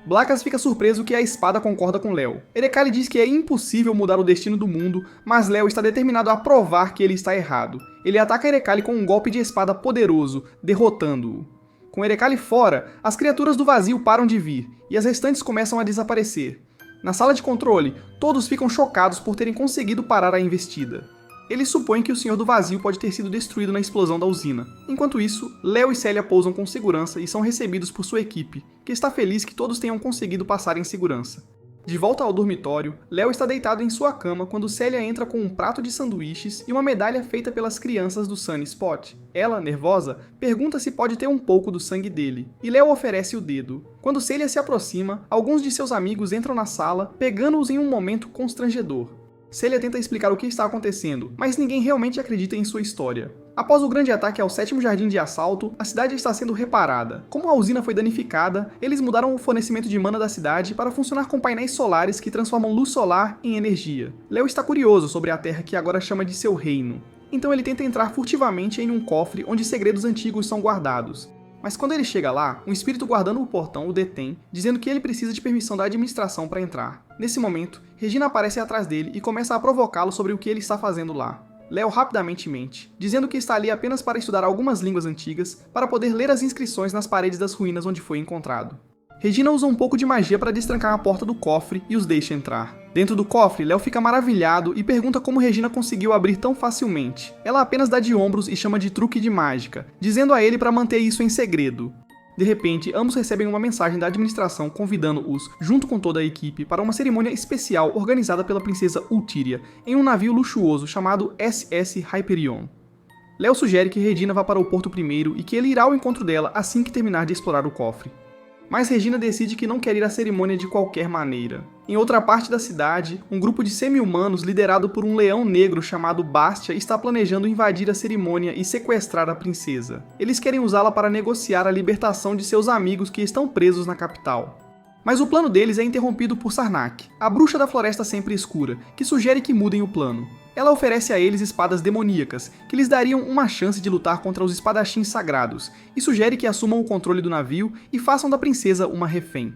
Blackas fica surpreso que a espada concorda com Léo. Erekali diz que é impossível mudar o destino do mundo, mas Léo está determinado a provar que ele está errado. Ele ataca Erekali com um golpe de espada poderoso, derrotando-o. Com Erekali fora, as criaturas do vazio param de vir, e as restantes começam a desaparecer. Na sala de controle, todos ficam chocados por terem conseguido parar a investida. Eles supõem que o Senhor do Vazio pode ter sido destruído na explosão da usina. Enquanto isso, Léo e Célia pousam com segurança e são recebidos por sua equipe, que está feliz que todos tenham conseguido passar em segurança. De volta ao dormitório, Léo está deitado em sua cama quando Célia entra com um prato de sanduíches e uma medalha feita pelas crianças do Sunny Spot. Ela, nervosa, pergunta se pode ter um pouco do sangue dele, e Léo oferece o dedo. Quando Célia se aproxima, alguns de seus amigos entram na sala, pegando-os em um momento constrangedor. Célia tenta explicar o que está acontecendo, mas ninguém realmente acredita em sua história. Após o grande ataque ao 7º Jardim de Assalto, a cidade está sendo reparada. Como a usina foi danificada, eles mudaram o fornecimento de mana da cidade para funcionar com painéis solares que transformam luz solar em energia. Léo está curioso sobre a terra que agora chama de seu reino. Então ele tenta entrar furtivamente em um cofre onde segredos antigos são guardados. Mas quando ele chega lá, um espírito guardando o portão o detém, dizendo que ele precisa de permissão da administração para entrar. Nesse momento, Regina aparece atrás dele e começa a provocá-lo sobre o que ele está fazendo lá. Léo rapidamente mente, dizendo que está ali apenas para estudar algumas línguas antigas, para poder ler as inscrições nas paredes das ruínas onde foi encontrado. Regina usa um pouco de magia para destrancar a porta do cofre e os deixa entrar. Dentro do cofre, Léo fica maravilhado e pergunta como Regina conseguiu abrir tão facilmente. Ela apenas dá de ombros e chama de truque de mágica, dizendo a ele para manter isso em segredo. De repente, ambos recebem uma mensagem da administração convidando-os, junto com toda a equipe, para uma cerimônia especial organizada pela princesa Ultíria, em um navio luxuoso chamado SS Hyperion. Léo sugere que Regina vá para o porto primeiro e que ele irá ao encontro dela assim que terminar de explorar o cofre. Mas Regina decide que não quer ir à cerimônia de qualquer maneira. Em outra parte da cidade, um grupo de semi-humanos liderado por um leão negro chamado Bastia está planejando invadir a cerimônia e sequestrar a princesa. Eles querem usá-la para negociar a libertação de seus amigos que estão presos na capital. Mas o plano deles é interrompido por Sarnak, a bruxa da Floresta Sempre Escura, que sugere que mudem o plano. Ela oferece a eles espadas demoníacas, que lhes dariam uma chance de lutar contra os espadachins sagrados, e sugere que assumam o controle do navio e façam da princesa uma refém.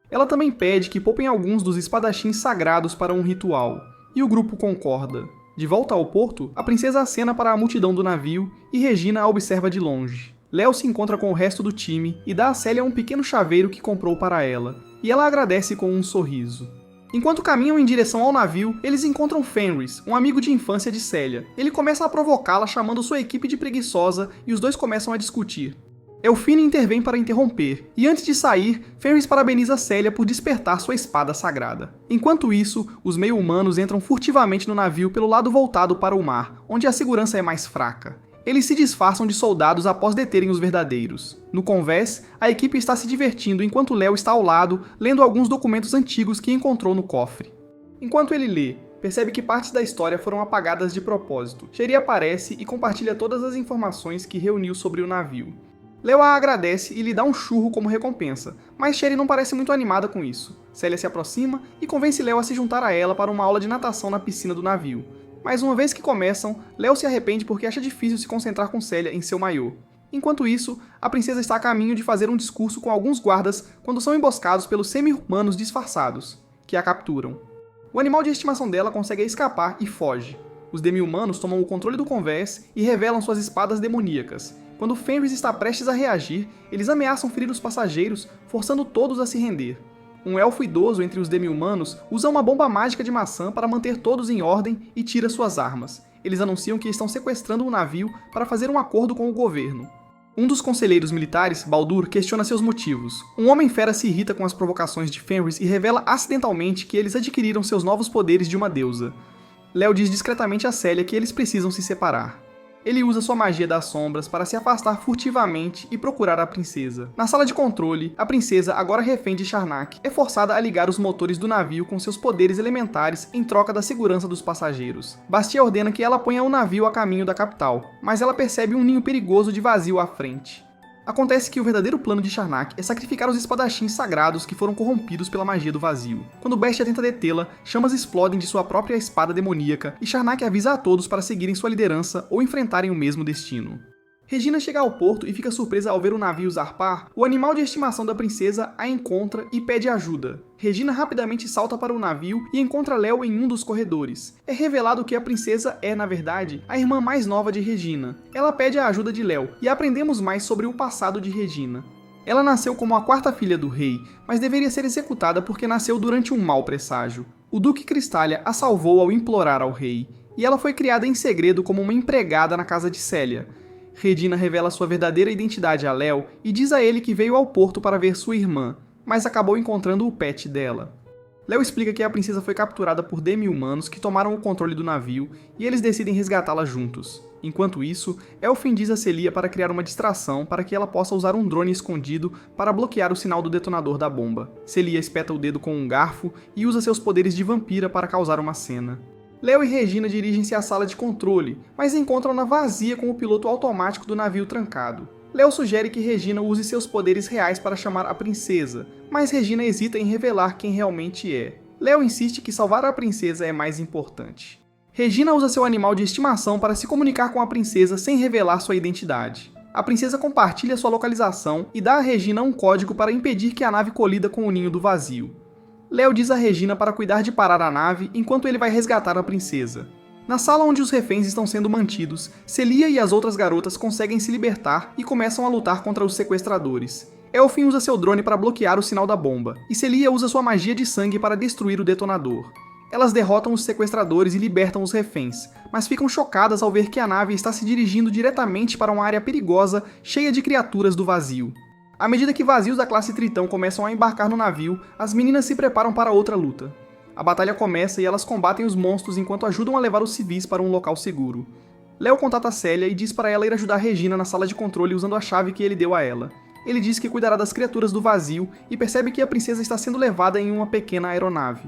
Ela também pede que poupem alguns dos espadachins sagrados para um ritual, e o grupo concorda. De volta ao porto, a princesa acena para a multidão do navio e Regina a observa de longe. Léo se encontra com o resto do time e dá a Célia um pequeno chaveiro que comprou para ela, e ela agradece com um sorriso. Enquanto caminham em direção ao navio, eles encontram Fenris, um amigo de infância de Célia. Ele começa a provocá-la chamando sua equipe de preguiçosa e os dois começam a discutir. Elfine intervém para interromper, e antes de sair, Fenris parabeniza Célia por despertar sua espada sagrada. Enquanto isso, os meio-humanos entram furtivamente no navio pelo lado voltado para o mar, onde a segurança é mais fraca. Eles se disfarçam de soldados após deterem os verdadeiros. No convés, a equipe está se divertindo enquanto Léo está ao lado, lendo alguns documentos antigos que encontrou no cofre. Enquanto ele lê, percebe que partes da história foram apagadas de propósito. Sherry aparece e compartilha todas as informações que reuniu sobre o navio. Léo a agradece e lhe dá um churro como recompensa, mas Sherry não parece muito animada com isso. Célia se aproxima e convence Léo a se juntar a ela para uma aula de natação na piscina do navio. Mas uma vez que começam, Léo se arrepende porque acha difícil se concentrar com Célia em seu maiô. Enquanto isso, a princesa está a caminho de fazer um discurso com alguns guardas quando são emboscados pelos semi-humanos disfarçados, que a capturam. O animal de estimação dela consegue escapar e foge. Os demi-humanos tomam o controle do convés e revelam suas espadas demoníacas. Quando Fenris está prestes a reagir, eles ameaçam ferir os passageiros, forçando todos a se render. Um elfo idoso entre os demi-humanos usa uma bomba mágica de maçã para manter todos em ordem e tira suas armas. Eles anunciam que estão sequestrando um navio para fazer um acordo com o governo. Um dos conselheiros militares, Baldur, questiona seus motivos. Um homem-fera se irrita com as provocações de Fenris e revela acidentalmente que eles adquiriram seus novos poderes de uma deusa. Léo diz discretamente a Célia que eles precisam se separar. Ele usa sua magia das sombras para se afastar furtivamente e procurar a princesa. Na sala de controle, a princesa, agora refém de Charnak, é forçada a ligar os motores do navio com seus poderes elementares em troca da segurança dos passageiros. Bastia ordena que ela ponha o navio a caminho da capital, mas ela percebe um ninho perigoso de vazio à frente. Acontece que o verdadeiro plano de Charnak é sacrificar os espadachins sagrados que foram corrompidos pela magia do vazio. Quando Bestia tenta detê-la, chamas explodem de sua própria espada demoníaca e Charnak avisa a todos para seguirem sua liderança ou enfrentarem o mesmo destino. Regina chega ao porto e fica surpresa ao ver o navio zarpar. O animal de estimação da princesa a encontra e pede ajuda. Regina rapidamente salta para o navio e encontra Léo em um dos corredores. É revelado que a princesa é, na verdade, a irmã mais nova de Regina. Ela pede a ajuda de Léo e aprendemos mais sobre o passado de Regina. Ela nasceu como a quarta filha do rei, mas deveria ser executada porque nasceu durante um mau presságio. O Duque Cristália a salvou ao implorar ao rei, e ela foi criada em segredo como uma empregada na casa de Célia. Regina revela sua verdadeira identidade a Léo e diz a ele que veio ao porto para ver sua irmã, mas acabou encontrando o pet dela. Léo explica que a princesa foi capturada por demi-humanos que tomaram o controle do navio e eles decidem resgatá-la juntos. Enquanto isso, Elfin diz a Celia para criar uma distração para que ela possa usar um drone escondido para bloquear o sinal do detonador da bomba. Celia espeta o dedo com um garfo e usa seus poderes de vampira para causar uma cena. Léo e Regina dirigem-se à sala de controle, mas encontram-na vazia com o piloto automático do navio trancado. Léo sugere que Regina use seus poderes reais para chamar a princesa, mas Regina hesita em revelar quem realmente é. Léo insiste que salvar a princesa é mais importante. Regina usa seu animal de estimação para se comunicar com a princesa sem revelar sua identidade. A princesa compartilha sua localização e dá a Regina um código para impedir que a nave colida com o ninho do vazio. Léo diz a Regina para cuidar de parar a nave enquanto ele vai resgatar a princesa. Na sala onde os reféns estão sendo mantidos, Celia e as outras garotas conseguem se libertar e começam a lutar contra os sequestradores. Elfin usa seu drone para bloquear o sinal da bomba, e Celia usa sua magia de sangue para destruir o detonador. Elas derrotam os sequestradores e libertam os reféns, mas ficam chocadas ao ver que a nave está se dirigindo diretamente para uma área perigosa cheia de criaturas do vazio. À medida que vazios da classe Tritão começam a embarcar no navio, as meninas se preparam para outra luta. A batalha começa e elas combatem os monstros enquanto ajudam a levar os civis para um local seguro. Léo contata Célia e diz para ela ir ajudar Regina na sala de controle usando a chave que ele deu a ela. Ele diz que cuidará das criaturas do vazio e percebe que a princesa está sendo levada em uma pequena aeronave.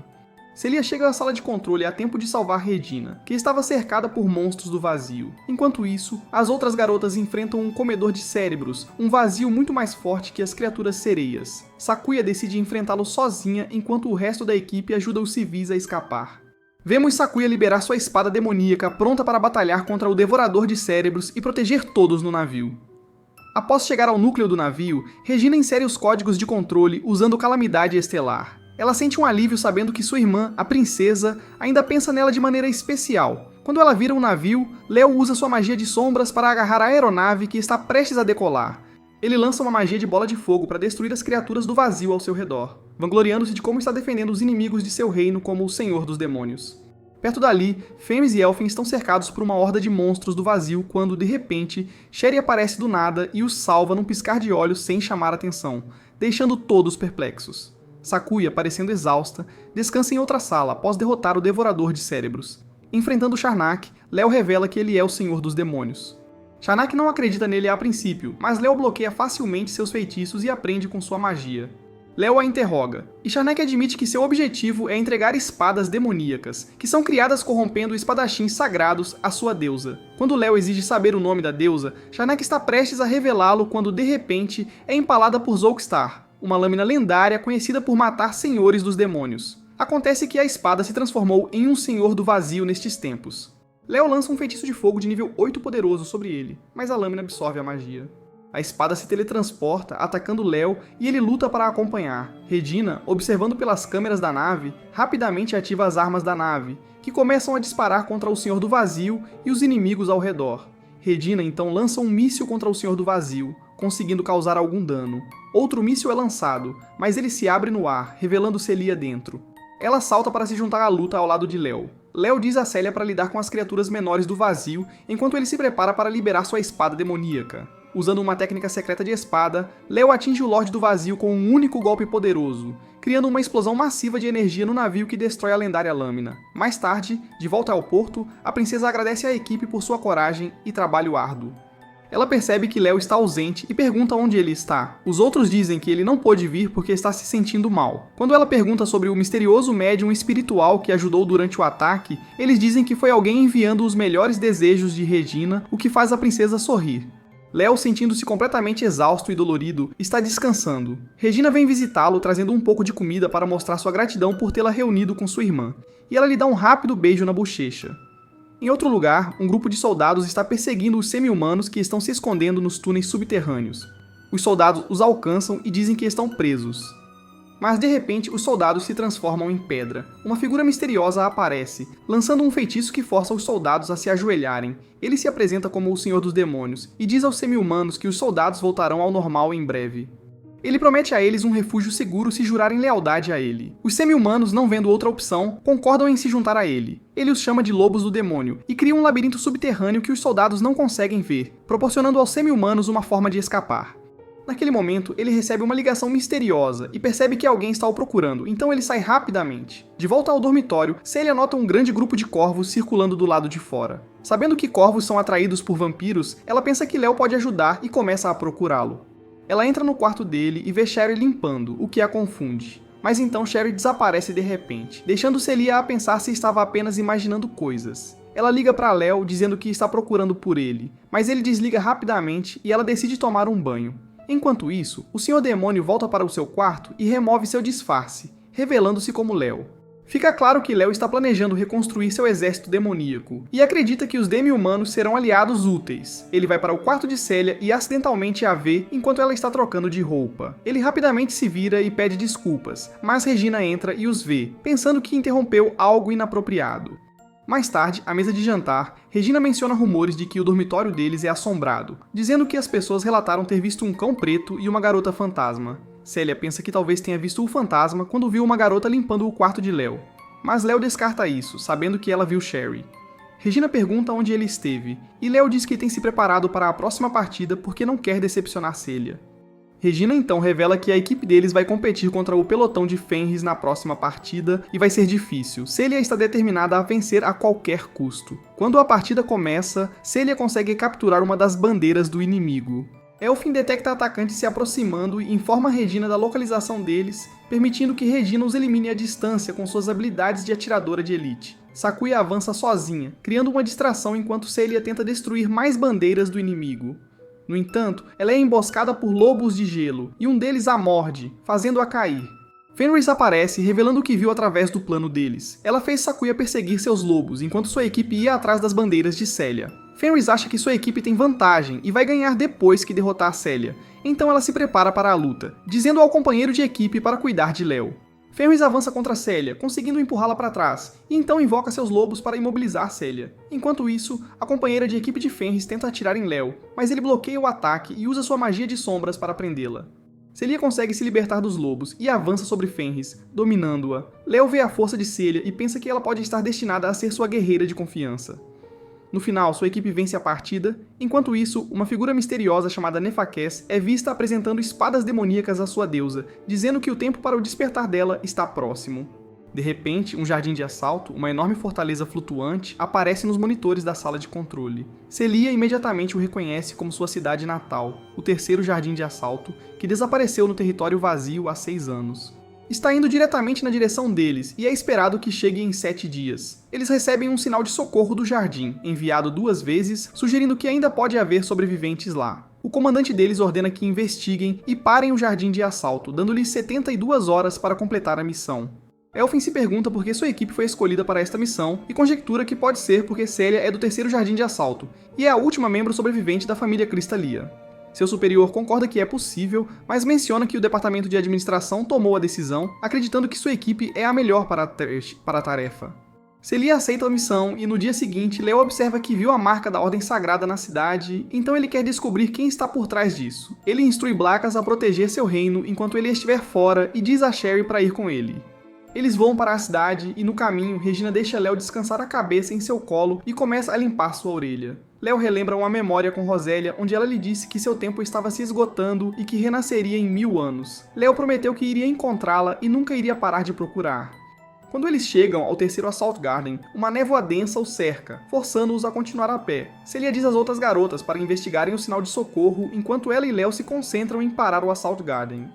Celia chega à sala de controle a tempo de salvar Regina, que estava cercada por monstros do vazio. Enquanto isso, as outras garotas enfrentam um comedor de cérebros, um vazio muito mais forte que as criaturas sereias. Sakuya decide enfrentá-lo sozinha enquanto o resto da equipe ajuda os civis a escapar. Vemos Sakuya liberar sua espada demoníaca pronta para batalhar contra o devorador de cérebros e proteger todos no navio. Após chegar ao núcleo do navio, Regina insere os códigos de controle usando Calamidade Estelar. Ela sente um alívio sabendo que sua irmã, a princesa, ainda pensa nela de maneira especial. Quando ela vira um navio, Léo usa sua magia de sombras para agarrar a aeronave que está prestes a decolar. Ele lança uma magia de bola de fogo para destruir as criaturas do vazio ao seu redor, vangloriando-se de como está defendendo os inimigos de seu reino como o Senhor dos Demônios. Perto dali, Fenris e Elfin estão cercados por uma horda de monstros do vazio quando, de repente, Sherry aparece do nada e os salva num piscar de olhos sem chamar atenção, deixando todos perplexos. Sakuya, parecendo exausta, descansa em outra sala após derrotar o Devorador de Cérebros. Enfrentando Charnak, Léo revela que ele é o Senhor dos Demônios. Charnak não acredita nele a princípio, mas Léo bloqueia facilmente seus feitiços e aprende com sua magia. Léo a interroga, e Charnak admite que seu objetivo é entregar espadas demoníacas, que são criadas corrompendo espadachins sagrados à sua deusa. Quando Léo exige saber o nome da deusa, Charnak está prestes a revelá-lo quando, de repente, é empalada por Zolkstar, uma lâmina lendária conhecida por matar senhores dos demônios. Acontece que a espada se transformou em um senhor do vazio nestes tempos. Léo lança um feitiço de fogo de nível 8 poderoso sobre ele, mas a lâmina absorve a magia. A espada se teletransporta, atacando Léo, e ele luta para a acompanhar. Regina, observando pelas câmeras da nave, rapidamente ativa as armas da nave, que que começam a disparar contra o Senhor do Vazio e os inimigos ao redor. Regina então lança um míssil contra o Senhor do Vazio, conseguindo causar algum dano. Outro míssil é lançado, mas ele se abre no ar, revelando Celia dentro. Ela salta para se juntar à luta ao lado de Léo. Léo diz a Celia para lidar com as criaturas menores do vazio, enquanto ele se prepara para liberar sua espada demoníaca. Usando uma técnica secreta de espada, Léo atinge o Lorde do Vazio com um único golpe poderoso, criando uma explosão massiva de energia no navio que destrói a lendária lâmina. Mais tarde, de volta ao porto, a princesa agradece à equipe por sua coragem e trabalho árduo. Ela percebe que Léo está ausente e pergunta onde ele está. Os outros dizem que ele não pôde vir porque está se sentindo mal. Quando ela pergunta sobre o misterioso médium espiritual que ajudou durante o ataque, eles dizem que foi alguém enviando os melhores desejos de Regina, o que faz a princesa sorrir. Léo, sentindo-se completamente exausto e dolorido, está descansando. Regina vem visitá-lo trazendo um pouco de comida para mostrar sua gratidão por tê-la reunido com sua irmã, e ela lhe dá um rápido beijo na bochecha. Em outro lugar, um grupo de soldados está perseguindo os semi-humanos que estão se escondendo nos túneis subterrâneos. Os soldados os alcançam e dizem que estão presos. Mas de repente, os soldados se transformam em pedra. Uma figura misteriosa aparece, lançando um feitiço que força os soldados a se ajoelharem. Ele se apresenta como o Senhor dos Demônios e diz aos semi-humanos que os soldados voltarão ao normal em breve. Ele promete a eles um refúgio seguro se jurarem lealdade a ele. Os semi-humanos, não vendo outra opção, concordam em se juntar a ele. Ele os chama de Lobos do Demônio e cria um labirinto subterrâneo que os soldados não conseguem ver, proporcionando aos semi-humanos uma forma de escapar. Naquele momento, ele recebe uma ligação misteriosa e percebe que alguém está o procurando, então ele sai rapidamente. De volta ao dormitório, Celia nota um grande grupo de corvos circulando do lado de fora. Sabendo que corvos são atraídos por vampiros, ela pensa que Léo pode ajudar e começa a procurá-lo. Ela entra no quarto dele e vê Sherry limpando, o que a confunde. Mas então Sherry desaparece de repente, deixando Celia a pensar se estava apenas imaginando coisas. Ela liga para Léo dizendo que está procurando por ele, mas ele desliga rapidamente e ela decide tomar um banho. Enquanto isso, o Senhor Demônio volta para o seu quarto e remove seu disfarce, revelando-se como Léo. Fica claro que Léo está planejando reconstruir seu exército demoníaco, e acredita que os demi-humanos serão aliados úteis. Ele vai para o quarto de Celia e acidentalmente a vê enquanto ela está trocando de roupa. Ele rapidamente se vira e pede desculpas, mas Regina entra e os vê, pensando que interrompeu algo inapropriado. Mais tarde, à mesa de jantar, Regina menciona rumores de que o dormitório deles é assombrado, dizendo que as pessoas relataram ter visto um cão preto e uma garota fantasma. Celia pensa que talvez tenha visto o fantasma quando viu uma garota limpando o quarto de Léo. Mas Léo descarta isso, sabendo que ela viu Sherry. Regina pergunta onde ele esteve, e Léo diz que tem se preparado para a próxima partida porque não quer decepcionar Celia. Regina então revela que a equipe deles vai competir contra o pelotão de Fenris na próxima partida e vai ser difícil. Celia está determinada a vencer a qualquer custo. Quando a partida começa, Celia consegue capturar uma das bandeiras do inimigo. Elfin detecta atacantes se aproximando e informa Regina da localização deles, permitindo que Regina os elimine à distância com suas habilidades de atiradora de elite. Sakuya avança sozinha, criando uma distração enquanto Celia tenta destruir mais bandeiras do inimigo. No entanto, ela é emboscada por lobos de gelo, e um deles a morde, fazendo-a cair. Fenris aparece, revelando o que viu através do plano deles. Ela fez Sakuya perseguir seus lobos, enquanto sua equipe ia atrás das bandeiras de Celia. Fenris acha que sua equipe tem vantagem e vai ganhar depois que derrotar Celia, então ela se prepara para a luta, dizendo ao companheiro de equipe para cuidar de Léo. Fenris avança contra Celia, conseguindo empurrá-la para trás, e então invoca seus lobos para imobilizar Celia. Enquanto isso, a companheira de equipe de Fenris tenta atirar em Léo, mas ele bloqueia o ataque e usa sua magia de sombras para prendê-la. Celia consegue se libertar dos lobos e avança sobre Fenris, dominando-a. Léo vê a força de Celia e pensa que ela pode estar destinada a ser sua guerreira de confiança. No final, sua equipe vence a partida. Enquanto isso, uma figura misteriosa chamada Nefakes é vista apresentando espadas demoníacas à sua deusa, dizendo que o tempo para o despertar dela está próximo. De repente, um jardim de assalto, uma enorme fortaleza flutuante, aparece nos monitores da sala de controle. Celia imediatamente o reconhece como sua cidade natal, o terceiro jardim de assalto, que desapareceu no território vazio há 6 anos. Está indo diretamente na direção deles e é esperado que chegue em 7 dias. Eles recebem um sinal de socorro do jardim, enviado 2 vezes, sugerindo que ainda pode haver sobreviventes lá. O comandante deles ordena que investiguem e parem o jardim de assalto, dando-lhes 72 horas para completar a missão. Elfin se pergunta por que sua equipe foi escolhida para esta missão e conjectura que pode ser porque Celia é do terceiro jardim de assalto e é a última membro sobrevivente da família Crystalia. Seu superior concorda que é possível, mas menciona que o departamento de administração tomou a decisão, acreditando que sua equipe é a melhor para a tarefa. Celia aceita a missão e no dia seguinte, Leo observa que viu a marca da Ordem Sagrada na cidade, então ele quer descobrir quem está por trás disso. Ele instrui Blackas a proteger seu reino enquanto ele estiver fora e diz a Sherry para ir com ele. Eles voam para a cidade e no caminho, Regina deixa Leo descansar a cabeça em seu colo e começa a limpar sua orelha. Leo relembra uma memória com Rosélia onde ela lhe disse que seu tempo estava se esgotando e que renasceria em 1000 anos. Leo prometeu que iria encontrá-la e nunca iria parar de procurar. Quando eles chegam ao terceiro Assault Garden, uma névoa densa os cerca, forçando-os a continuar a pé. Celia diz às outras garotas para investigarem o sinal de socorro enquanto ela e Leo se concentram em parar o Assault Garden.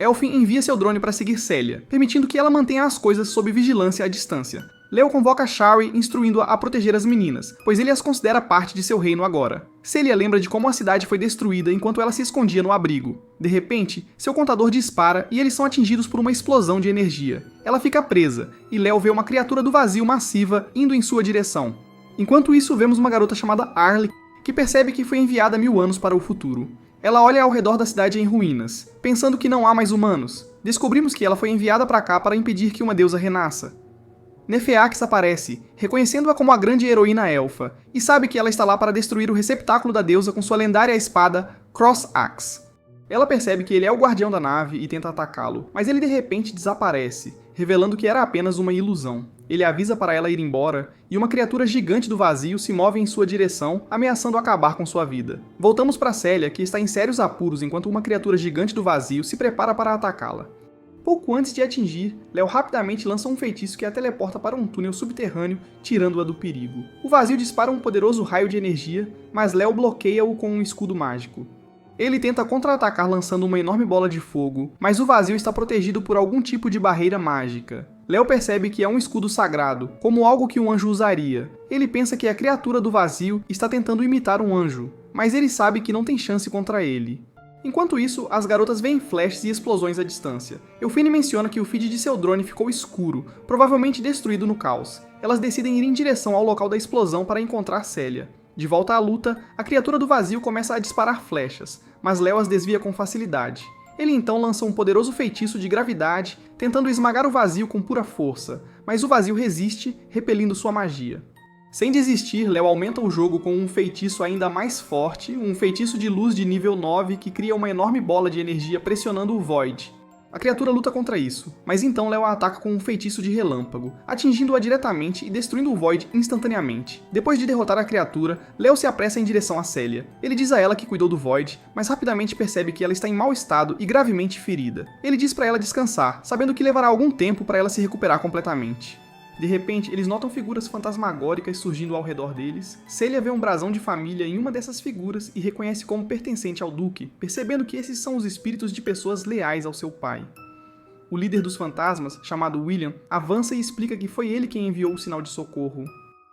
Elfin envia seu drone para seguir Celia, permitindo que ela mantenha as coisas sob vigilância à distância. Leo convoca Sherry, instruindo-a a proteger as meninas, pois ele as considera parte de seu reino agora. Celia lembra de como a cidade foi destruída enquanto ela se escondia no abrigo. De repente, seu contador dispara e eles são atingidos por uma explosão de energia. Ela fica presa, e Leo vê uma criatura do vazio massiva indo em sua direção. Enquanto isso, vemos uma garota chamada Arlie, que percebe que foi enviada 1000 anos para o futuro. Ela olha ao redor da cidade em ruínas, pensando que não há mais humanos. Descobrimos que ela foi enviada para cá para impedir que uma deusa renasça. Nefeax aparece, reconhecendo-a como a grande heroína elfa, e sabe que ela está lá para destruir o receptáculo da deusa com sua lendária espada Cross Axe. Ela percebe que ele é o guardião da nave e tenta atacá-lo, mas ele de repente desaparece, revelando que era apenas uma ilusão. Ele avisa para ela ir embora, e uma criatura gigante do vazio se move em sua direção, ameaçando acabar com sua vida. Voltamos para Celia, que está em sérios apuros enquanto uma criatura gigante do vazio se prepara para atacá-la. Pouco antes de atingir, Leo rapidamente lança um feitiço que a teleporta para um túnel subterrâneo, tirando-a do perigo. O vazio dispara um poderoso raio de energia, mas Leo bloqueia-o com um escudo mágico. Ele tenta contra-atacar lançando uma enorme bola de fogo, mas o vazio está protegido por algum tipo de barreira mágica. Leo percebe que é um escudo sagrado, como algo que um anjo usaria. Ele pensa que a criatura do vazio está tentando imitar um anjo, mas ele sabe que não tem chance contra ele. Enquanto isso, as garotas veem flashes e explosões à distância. Elfine menciona que o feed de seu drone ficou escuro, provavelmente destruído no caos. Elas decidem ir em direção ao local da explosão para encontrar Celia. De volta à luta, a criatura do vazio começa a disparar flechas, mas Leo as desvia com facilidade. Ele então lança um poderoso feitiço de gravidade, tentando esmagar o vazio com pura força, mas o vazio resiste, repelindo sua magia. Sem desistir, Leo aumenta o jogo com um feitiço ainda mais forte, um feitiço de luz de nível 9 que cria uma enorme bola de energia pressionando o Void. A criatura luta contra isso, mas então Leo a ataca com um feitiço de relâmpago, atingindo-a diretamente e destruindo o Void instantaneamente. Depois de derrotar a criatura, Leo se apressa em direção a Celia. Ele diz a ela que cuidou do Void, mas rapidamente percebe que ela está em mau estado e gravemente ferida. Ele diz para ela descansar, sabendo que levará algum tempo para ela se recuperar completamente. De repente, eles notam figuras fantasmagóricas surgindo ao redor deles. Celia vê um brasão de família em uma dessas figuras e reconhece como pertencente ao Duque, percebendo que esses são os espíritos de pessoas leais ao seu pai. O líder dos fantasmas, chamado William, avança e explica que foi ele quem enviou o sinal de socorro.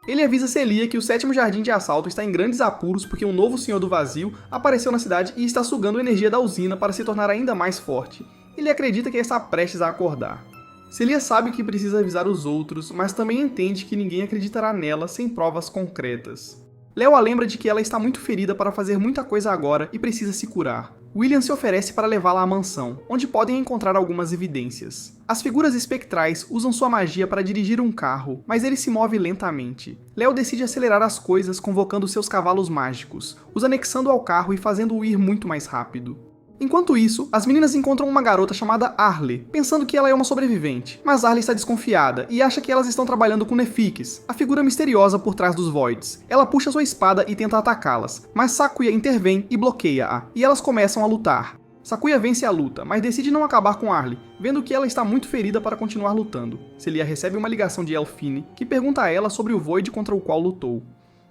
Ele avisa Celia que o 7º Jardim de Assalto está em grandes apuros porque um novo Senhor do Vazio apareceu na cidade e está sugando energia da usina para se tornar ainda mais forte. Ele acredita que está prestes a acordar. Celia sabe que precisa avisar os outros, mas também entende que ninguém acreditará nela sem provas concretas. Leo a lembra de que ela está muito ferida para fazer muita coisa agora e precisa se curar. William se oferece para levá-la à mansão, onde podem encontrar algumas evidências. As figuras espectrais usam sua magia para dirigir um carro, mas ele se move lentamente. Leo decide acelerar as coisas convocando seus cavalos mágicos, os anexando ao carro e fazendo-o ir muito mais rápido. Enquanto isso, as meninas encontram uma garota chamada Arlie, pensando que ela é uma sobrevivente, mas Arlie está desconfiada e acha que elas estão trabalhando com Nefix, a figura misteriosa por trás dos Voids. Ela puxa sua espada e tenta atacá-las, mas Sakuya intervém e bloqueia-a, e elas começam a lutar. Sakuya vence a luta, mas decide não acabar com Arlie, vendo que ela está muito ferida para continuar lutando. Celia recebe uma ligação de Elfine, que pergunta a ela sobre o Void contra o qual lutou.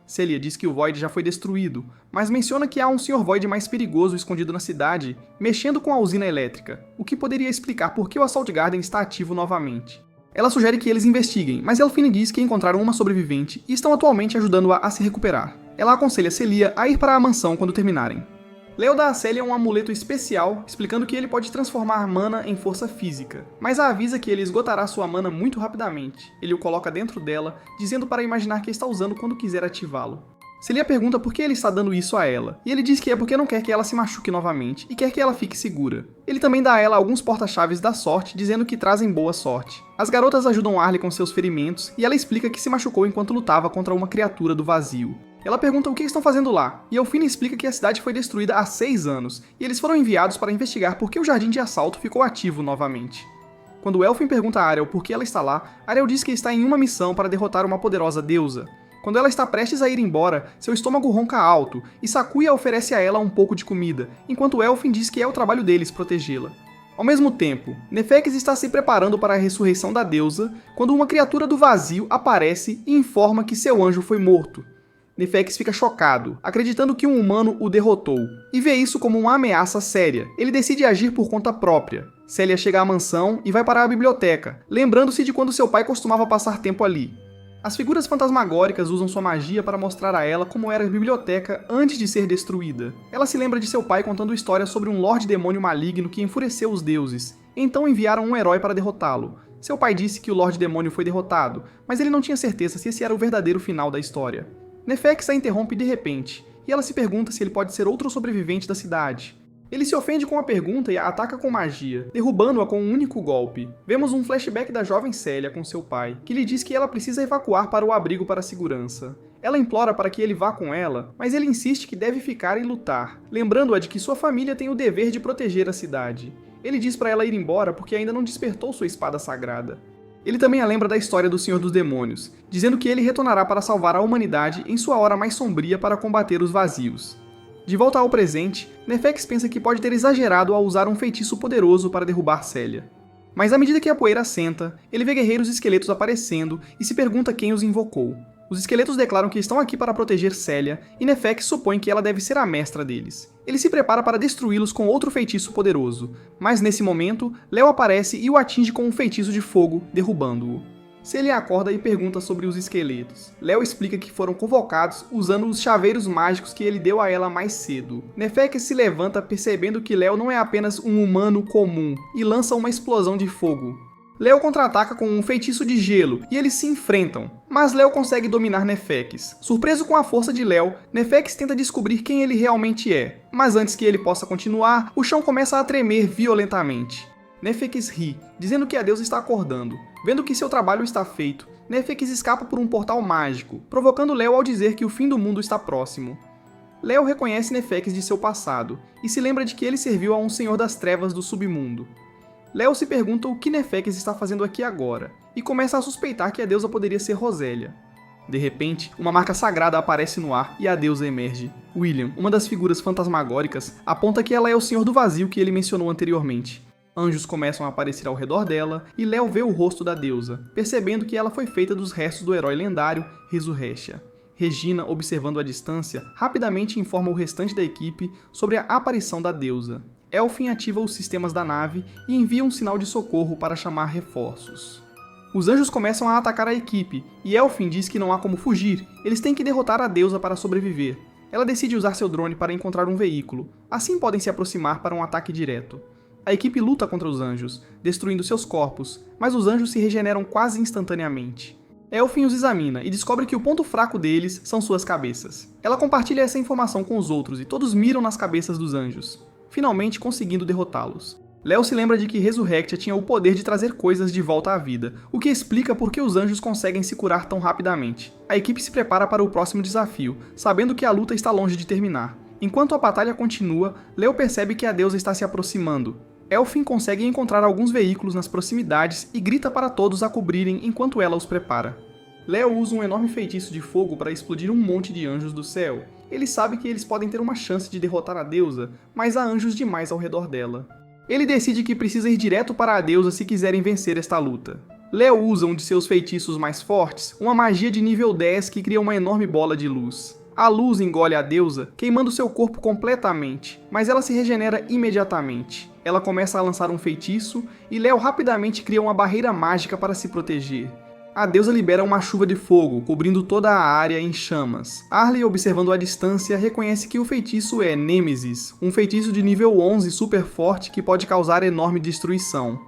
Celia diz que o Void já foi destruído, mas menciona que há um Sr. Void mais perigoso escondido na cidade, mexendo com a usina elétrica, o que poderia explicar por que o Assault Garden está ativo novamente. Ela sugere que eles investiguem, mas Elfine diz que encontraram uma sobrevivente e estão atualmente ajudando-a a se recuperar. Ela aconselha Celia a ir para a mansão quando terminarem. Leo dá a Celia um amuleto especial, explicando que ele pode transformar mana em força física, mas a avisa que ele esgotará sua mana muito rapidamente. Ele o coloca dentro dela, dizendo para imaginar que está usando quando quiser ativá-lo. Celia pergunta por que ele está dando isso a ela, e ele diz que é porque não quer que ela se machuque novamente e quer que ela fique segura. Ele também dá a ela alguns porta-chaves da sorte, dizendo que trazem boa sorte. As garotas ajudam Arlie com seus ferimentos, e ela explica que se machucou enquanto lutava contra uma criatura do vazio. Ela pergunta o que estão fazendo lá, e Elfina explica que a cidade foi destruída há 6 anos, e eles foram enviados para investigar por que o Jardim de Assalto ficou ativo novamente. Quando Elfin pergunta a Ariel por que ela está lá, Ariel diz que está em uma missão para derrotar uma poderosa deusa. Quando ela está prestes a ir embora, seu estômago ronca alto, e Sakuya oferece a ela um pouco de comida, enquanto Elfin diz que é o trabalho deles protegê-la. Ao mesmo tempo, Nefex está se preparando para a ressurreição da deusa, quando uma criatura do vazio aparece e informa que seu anjo foi morto. Nefex fica chocado, acreditando que um humano o derrotou, e vê isso como uma ameaça séria. Ele decide agir por conta própria. Celia chega à mansão e vai para a biblioteca, lembrando-se de quando seu pai costumava passar tempo ali. As figuras fantasmagóricas usam sua magia para mostrar a ela como era a biblioteca antes de ser destruída. Ela se lembra de seu pai contando histórias sobre um Lorde Demônio maligno que enfureceu os deuses. Então enviaram um herói para derrotá-lo. Seu pai disse que o Lorde Demônio foi derrotado, mas ele não tinha certeza se esse era o verdadeiro final da história. Nefex a interrompe de repente, e ela se pergunta se ele pode ser outro sobrevivente da cidade. Ele se ofende com a pergunta e a ataca com magia, derrubando-a com um único golpe. Vemos um flashback da jovem Celia com seu pai, que lhe diz que ela precisa evacuar para o abrigo para segurança. Ela implora para que ele vá com ela, mas ele insiste que deve ficar e lutar, lembrando-a de que sua família tem o dever de proteger a cidade. Ele diz para ela ir embora porque ainda não despertou sua espada sagrada. Ele também a lembra da história do Senhor dos Demônios, dizendo que ele retornará para salvar a humanidade em sua hora mais sombria para combater os vazios. De volta ao presente, Nefex pensa que pode ter exagerado ao usar um feitiço poderoso para derrubar Celia. Mas à medida que a poeira assenta, ele vê guerreiros esqueletos aparecendo e se pergunta quem os invocou. Os esqueletos declaram que estão aqui para proteger Celia, e Nefex supõe que ela deve ser a mestra deles. Ele se prepara para destruí-los com outro feitiço poderoso, mas nesse momento, Leo aparece e o atinge com um feitiço de fogo, derrubando-o. Celia acorda e pergunta sobre os esqueletos. Leo explica que foram convocados usando os chaveiros mágicos que ele deu a ela mais cedo. Nefex se levanta percebendo que Leo não é apenas um humano comum, e lança uma explosão de fogo. Leo contra-ataca com um feitiço de gelo, e eles se enfrentam, mas Leo consegue dominar Nefex. Surpreso com a força de Leo, Nefex tenta descobrir quem ele realmente é, mas antes que ele possa continuar, o chão começa a tremer violentamente. Nefex ri, dizendo que a deusa está acordando. Vendo que seu trabalho está feito, Nefex escapa por um portal mágico, provocando Leo ao dizer que o fim do mundo está próximo. Leo reconhece Nefex de seu passado, e se lembra de que ele serviu a um senhor das trevas do submundo. Leo se pergunta o que Nefex está fazendo aqui agora, e começa a suspeitar que a deusa poderia ser Rosélia. De repente, uma marca sagrada aparece no ar e a deusa emerge. William, uma das figuras fantasmagóricas, aponta que ela é o Senhor do Vazio que ele mencionou anteriormente. Anjos começam a aparecer ao redor dela, e Leo vê o rosto da deusa, percebendo que ela foi feita dos restos do herói lendário Resurrecia. Regina, observando à distância, rapidamente informa o restante da equipe sobre a aparição da deusa. Elfin ativa os sistemas da nave e envia um sinal de socorro para chamar reforços. Os anjos começam a atacar a equipe, e Elfin diz que não há como fugir, eles têm que derrotar a deusa para sobreviver. Ela decide usar seu drone para encontrar um veículo, assim podem se aproximar para um ataque direto. A equipe luta contra os anjos, destruindo seus corpos, mas os anjos se regeneram quase instantaneamente. Elfin os examina e descobre que o ponto fraco deles são suas cabeças. Ela compartilha essa informação com os outros e todos miram nas cabeças dos anjos, finalmente conseguindo derrotá-los. Leo se lembra de que Resurrectia tinha o poder de trazer coisas de volta à vida, o que explica por que os anjos conseguem se curar tão rapidamente. A equipe se prepara para o próximo desafio, sabendo que a luta está longe de terminar. Enquanto a batalha continua, Leo percebe que a deusa está se aproximando. Elfin consegue encontrar alguns veículos nas proximidades e grita para todos a cobrirem enquanto ela os prepara. Leo usa um enorme feitiço de fogo para explodir um monte de anjos do céu. Ele sabe que eles podem ter uma chance de derrotar a deusa, mas há anjos demais ao redor dela. Ele decide que precisa ir direto para a deusa se quiserem vencer esta luta. Leo usa um de seus feitiços mais fortes, uma magia de nível 10 que cria uma enorme bola de luz. A luz engole a deusa, queimando seu corpo completamente, mas ela se regenera imediatamente. Ela começa a lançar um feitiço, e Leo rapidamente cria uma barreira mágica para se proteger. A deusa libera uma chuva de fogo, cobrindo toda a área em chamas. Arlie, observando à distância, reconhece que o feitiço é Nêmesis, um feitiço de nível 11 super forte que pode causar enorme destruição.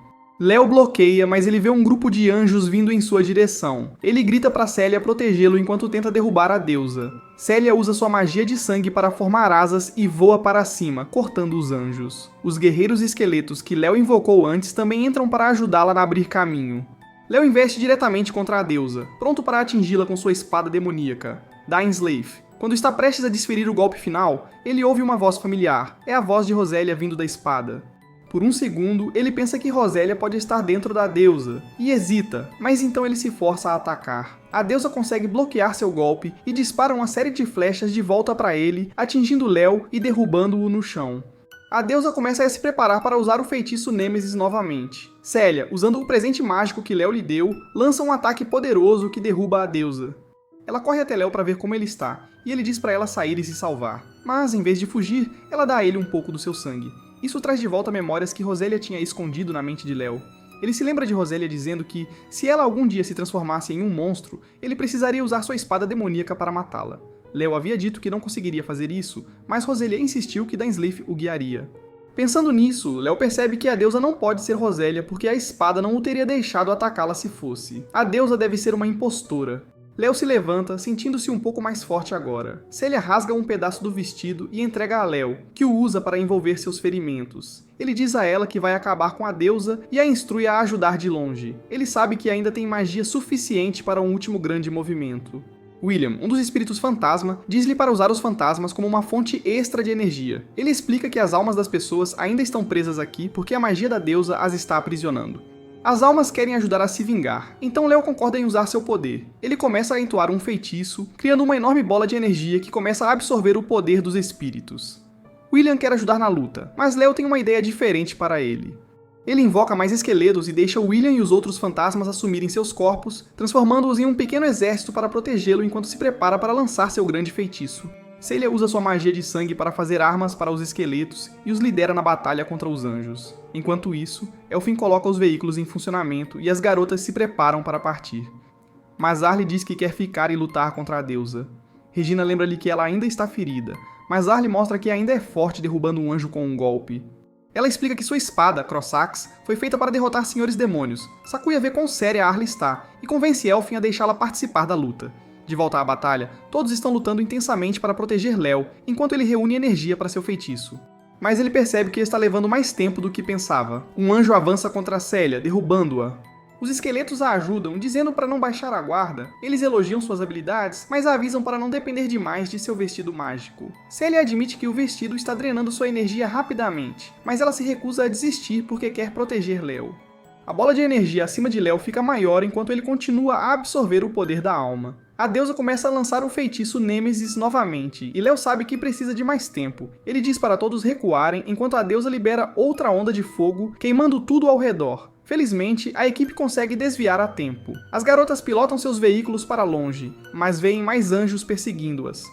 Léo bloqueia, mas ele vê um grupo de anjos vindo em sua direção. Ele grita para Célia protegê-lo enquanto tenta derrubar a deusa. Célia usa sua magia de sangue para formar asas e voa para cima, cortando os anjos. Os guerreiros esqueletos que Léo invocou antes também entram para ajudá-la a abrir caminho. Léo investe diretamente contra a deusa, pronto para atingi-la com sua espada demoníaca, Dainsleif. Quando está prestes a desferir o golpe final, ele ouve uma voz familiar. É a voz de Rosélia vindo da espada. Por um segundo, ele pensa que Rosélia pode estar dentro da deusa, e hesita, mas então ele se força a atacar. A deusa consegue bloquear seu golpe e dispara uma série de flechas de volta para ele, atingindo Léo e derrubando-o no chão. A deusa começa a se preparar para usar o feitiço Nêmesis novamente. Célia, usando o presente mágico que Léo lhe deu, lança um ataque poderoso que derruba a deusa. Ela corre até Léo para ver como ele está, e ele diz para ela sair e se salvar. Mas, em vez de fugir, ela dá a ele um pouco do seu sangue. Isso traz de volta memórias que Rosélia tinha escondido na mente de Léo. Ele se lembra de Rosélia dizendo que, se ela algum dia se transformasse em um monstro, ele precisaria usar sua espada demoníaca para matá-la. Léo havia dito que não conseguiria fazer isso, mas Rosélia insistiu que Dainsleif o guiaria. Pensando nisso, Léo percebe que a deusa não pode ser Rosélia porque a espada não o teria deixado atacá-la se fosse. A deusa deve ser uma impostora. Léo se levanta, sentindo-se um pouco mais forte agora. Célia rasga um pedaço do vestido e entrega a Léo, que o usa para envolver seus ferimentos. Ele diz a ela que vai acabar com a deusa e a instrui a ajudar de longe. Ele sabe que ainda tem magia suficiente para um último grande movimento. William, um dos espíritos fantasma, diz-lhe para usar os fantasmas como uma fonte extra de energia. Ele explica que as almas das pessoas ainda estão presas aqui porque a magia da deusa as está aprisionando. As almas querem ajudar a se vingar, então Léo concorda em usar seu poder. Ele começa a entoar um feitiço, criando uma enorme bola de energia que começa a absorver o poder dos espíritos. William quer ajudar na luta, mas Léo tem uma ideia diferente para ele. Ele invoca mais esqueletos e deixa William e os outros fantasmas assumirem seus corpos, transformando-os em um pequeno exército para protegê-lo enquanto se prepara para lançar seu grande feitiço. Célia usa sua magia de sangue para fazer armas para os esqueletos e os lidera na batalha contra os anjos. Enquanto isso, Elfin coloca os veículos em funcionamento e as garotas se preparam para partir. Mas Arlie diz que quer ficar e lutar contra a deusa. Regina lembra-lhe que ela ainda está ferida, mas Arlie mostra que ainda é forte derrubando um anjo com um golpe. Ela explica que sua espada, Crossax, foi feita para derrotar senhores demônios. Sakuya vê quão séria Arlie está e convence Elfin a deixá-la participar da luta. De volta à batalha, todos estão lutando intensamente para proteger Léo, enquanto ele reúne energia para seu feitiço. Mas ele percebe que está levando mais tempo do que pensava. Um anjo avança contra Célia, derrubando-a. Os esqueletos a ajudam, dizendo para não baixar a guarda. Eles elogiam suas habilidades, mas a avisam para não depender demais de seu vestido mágico. Célia admite que o vestido está drenando sua energia rapidamente, mas ela se recusa a desistir porque quer proteger Léo. A bola de energia acima de Léo fica maior enquanto ele continua a absorver o poder da alma. A deusa começa a lançar o feitiço Nêmesis novamente, e Léo sabe que precisa de mais tempo. Ele diz para todos recuarem enquanto a deusa libera outra onda de fogo, queimando tudo ao redor. Felizmente, a equipe consegue desviar a tempo. As garotas pilotam seus veículos para longe, mas veem mais anjos perseguindo-as.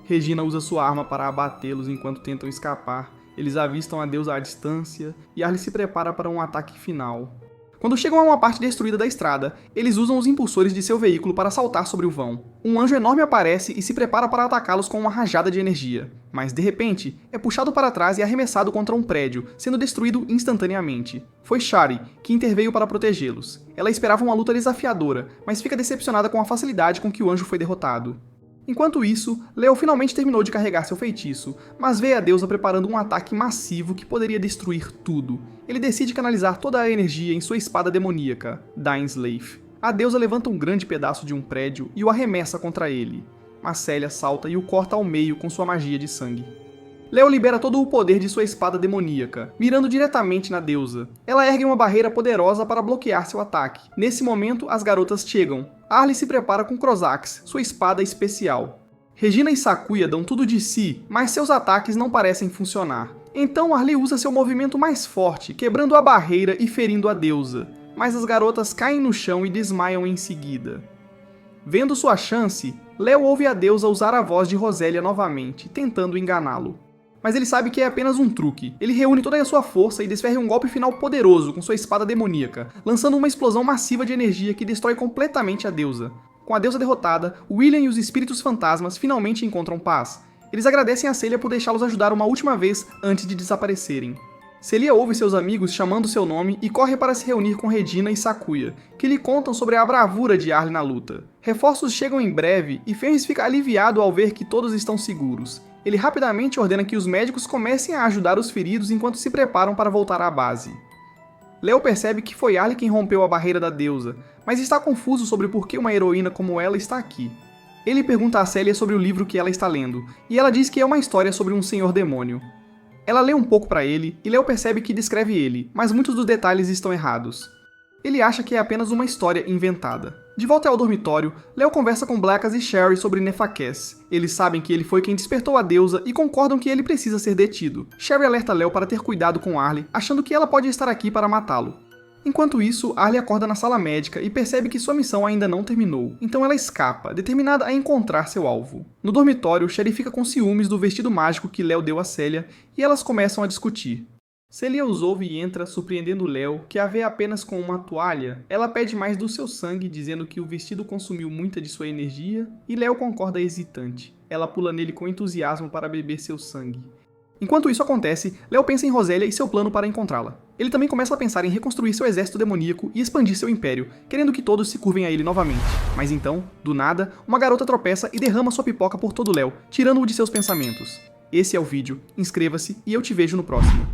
Regina usa sua arma para abatê-los enquanto tentam escapar. Eles avistam a deusa à distância, e Arlie se prepara para um ataque final. Quando chegam a uma parte destruída da estrada, eles usam os impulsores de seu veículo para saltar sobre o vão. Um anjo enorme aparece e se prepara para atacá-los com uma rajada de energia. Mas, de repente, é puxado para trás e arremessado contra um prédio, sendo destruído instantaneamente. Foi Shari, que interveio para protegê-los. Ela esperava uma luta desafiadora, mas fica decepcionada com a facilidade com que o anjo foi derrotado. Enquanto isso, Léo finalmente terminou de carregar seu feitiço, mas vê a deusa preparando um ataque massivo que poderia destruir tudo. Ele decide canalizar toda a energia em sua espada demoníaca, Dainsleif. A deusa levanta um grande pedaço de um prédio e o arremessa contra ele. Mas Célia salta e o corta ao meio com sua magia de sangue. Léo libera todo o poder de sua espada demoníaca, mirando diretamente na deusa. Ela ergue uma barreira poderosa para bloquear seu ataque. Nesse momento, as garotas chegam. Arlie se prepara com Crossax, sua espada especial. Regina e Sakuya dão tudo de si, mas seus ataques não parecem funcionar. Então Arlie usa seu movimento mais forte, quebrando a barreira e ferindo a deusa. Mas as garotas caem no chão e desmaiam em seguida. Vendo sua chance, Léo ouve a deusa usar a voz de Rosélia novamente, tentando enganá-lo. Mas ele sabe que é apenas um truque. Ele reúne toda a sua força e desferra um golpe final poderoso com sua espada demoníaca, lançando uma explosão massiva de energia que destrói completamente a deusa. Com a deusa derrotada, William e os espíritos fantasmas finalmente encontram paz. Eles agradecem a Célia por deixá-los ajudar uma última vez antes de desaparecerem. Celia ouve seus amigos chamando seu nome e corre para se reunir com Regina e Sakuya, que lhe contam sobre a bravura de Arlie na luta. Reforços chegam em breve e Fenris fica aliviado ao ver que todos estão seguros. Ele rapidamente ordena que os médicos comecem a ajudar os feridos enquanto se preparam para voltar à base. Leo percebe que foi Arlie quem rompeu a barreira da deusa, mas está confuso sobre por que uma heroína como ela está aqui. Ele pergunta a Celia sobre o livro que ela está lendo, e ela diz que é uma história sobre um senhor demônio. Ela lê um pouco para ele, e Leo percebe que descreve ele, mas muitos dos detalhes estão errados. Ele acha que é apenas uma história inventada. De volta ao dormitório, Leo conversa com Blackas e Sherry sobre Nefakess. Eles sabem que ele foi quem despertou a deusa e concordam que ele precisa ser detido. Sherry alerta Leo para ter cuidado com Arlie, achando que ela pode estar aqui para matá-lo. Enquanto isso, Arlie acorda na sala médica e percebe que sua missão ainda não terminou, então ela escapa, determinada a encontrar seu alvo. No dormitório, Sherry fica com ciúmes do vestido mágico que Leo deu a Celia e elas começam a discutir. Celia os ouve e entra, surpreendendo Leo, que a vê apenas com uma toalha. Ela pede mais do seu sangue, dizendo que o vestido consumiu muita de sua energia, e Leo concorda hesitante. Ela pula nele com entusiasmo para beber seu sangue. Enquanto isso acontece, Leo pensa em Rosélia e seu plano para encontrá-la. Ele também começa a pensar em reconstruir seu exército demoníaco e expandir seu império, querendo que todos se curvem a ele novamente. Mas então, do nada, uma garota tropeça e derrama sua pipoca por todo Leo, tirando-o de seus pensamentos. Esse é o vídeo, inscreva-se e eu te vejo no próximo.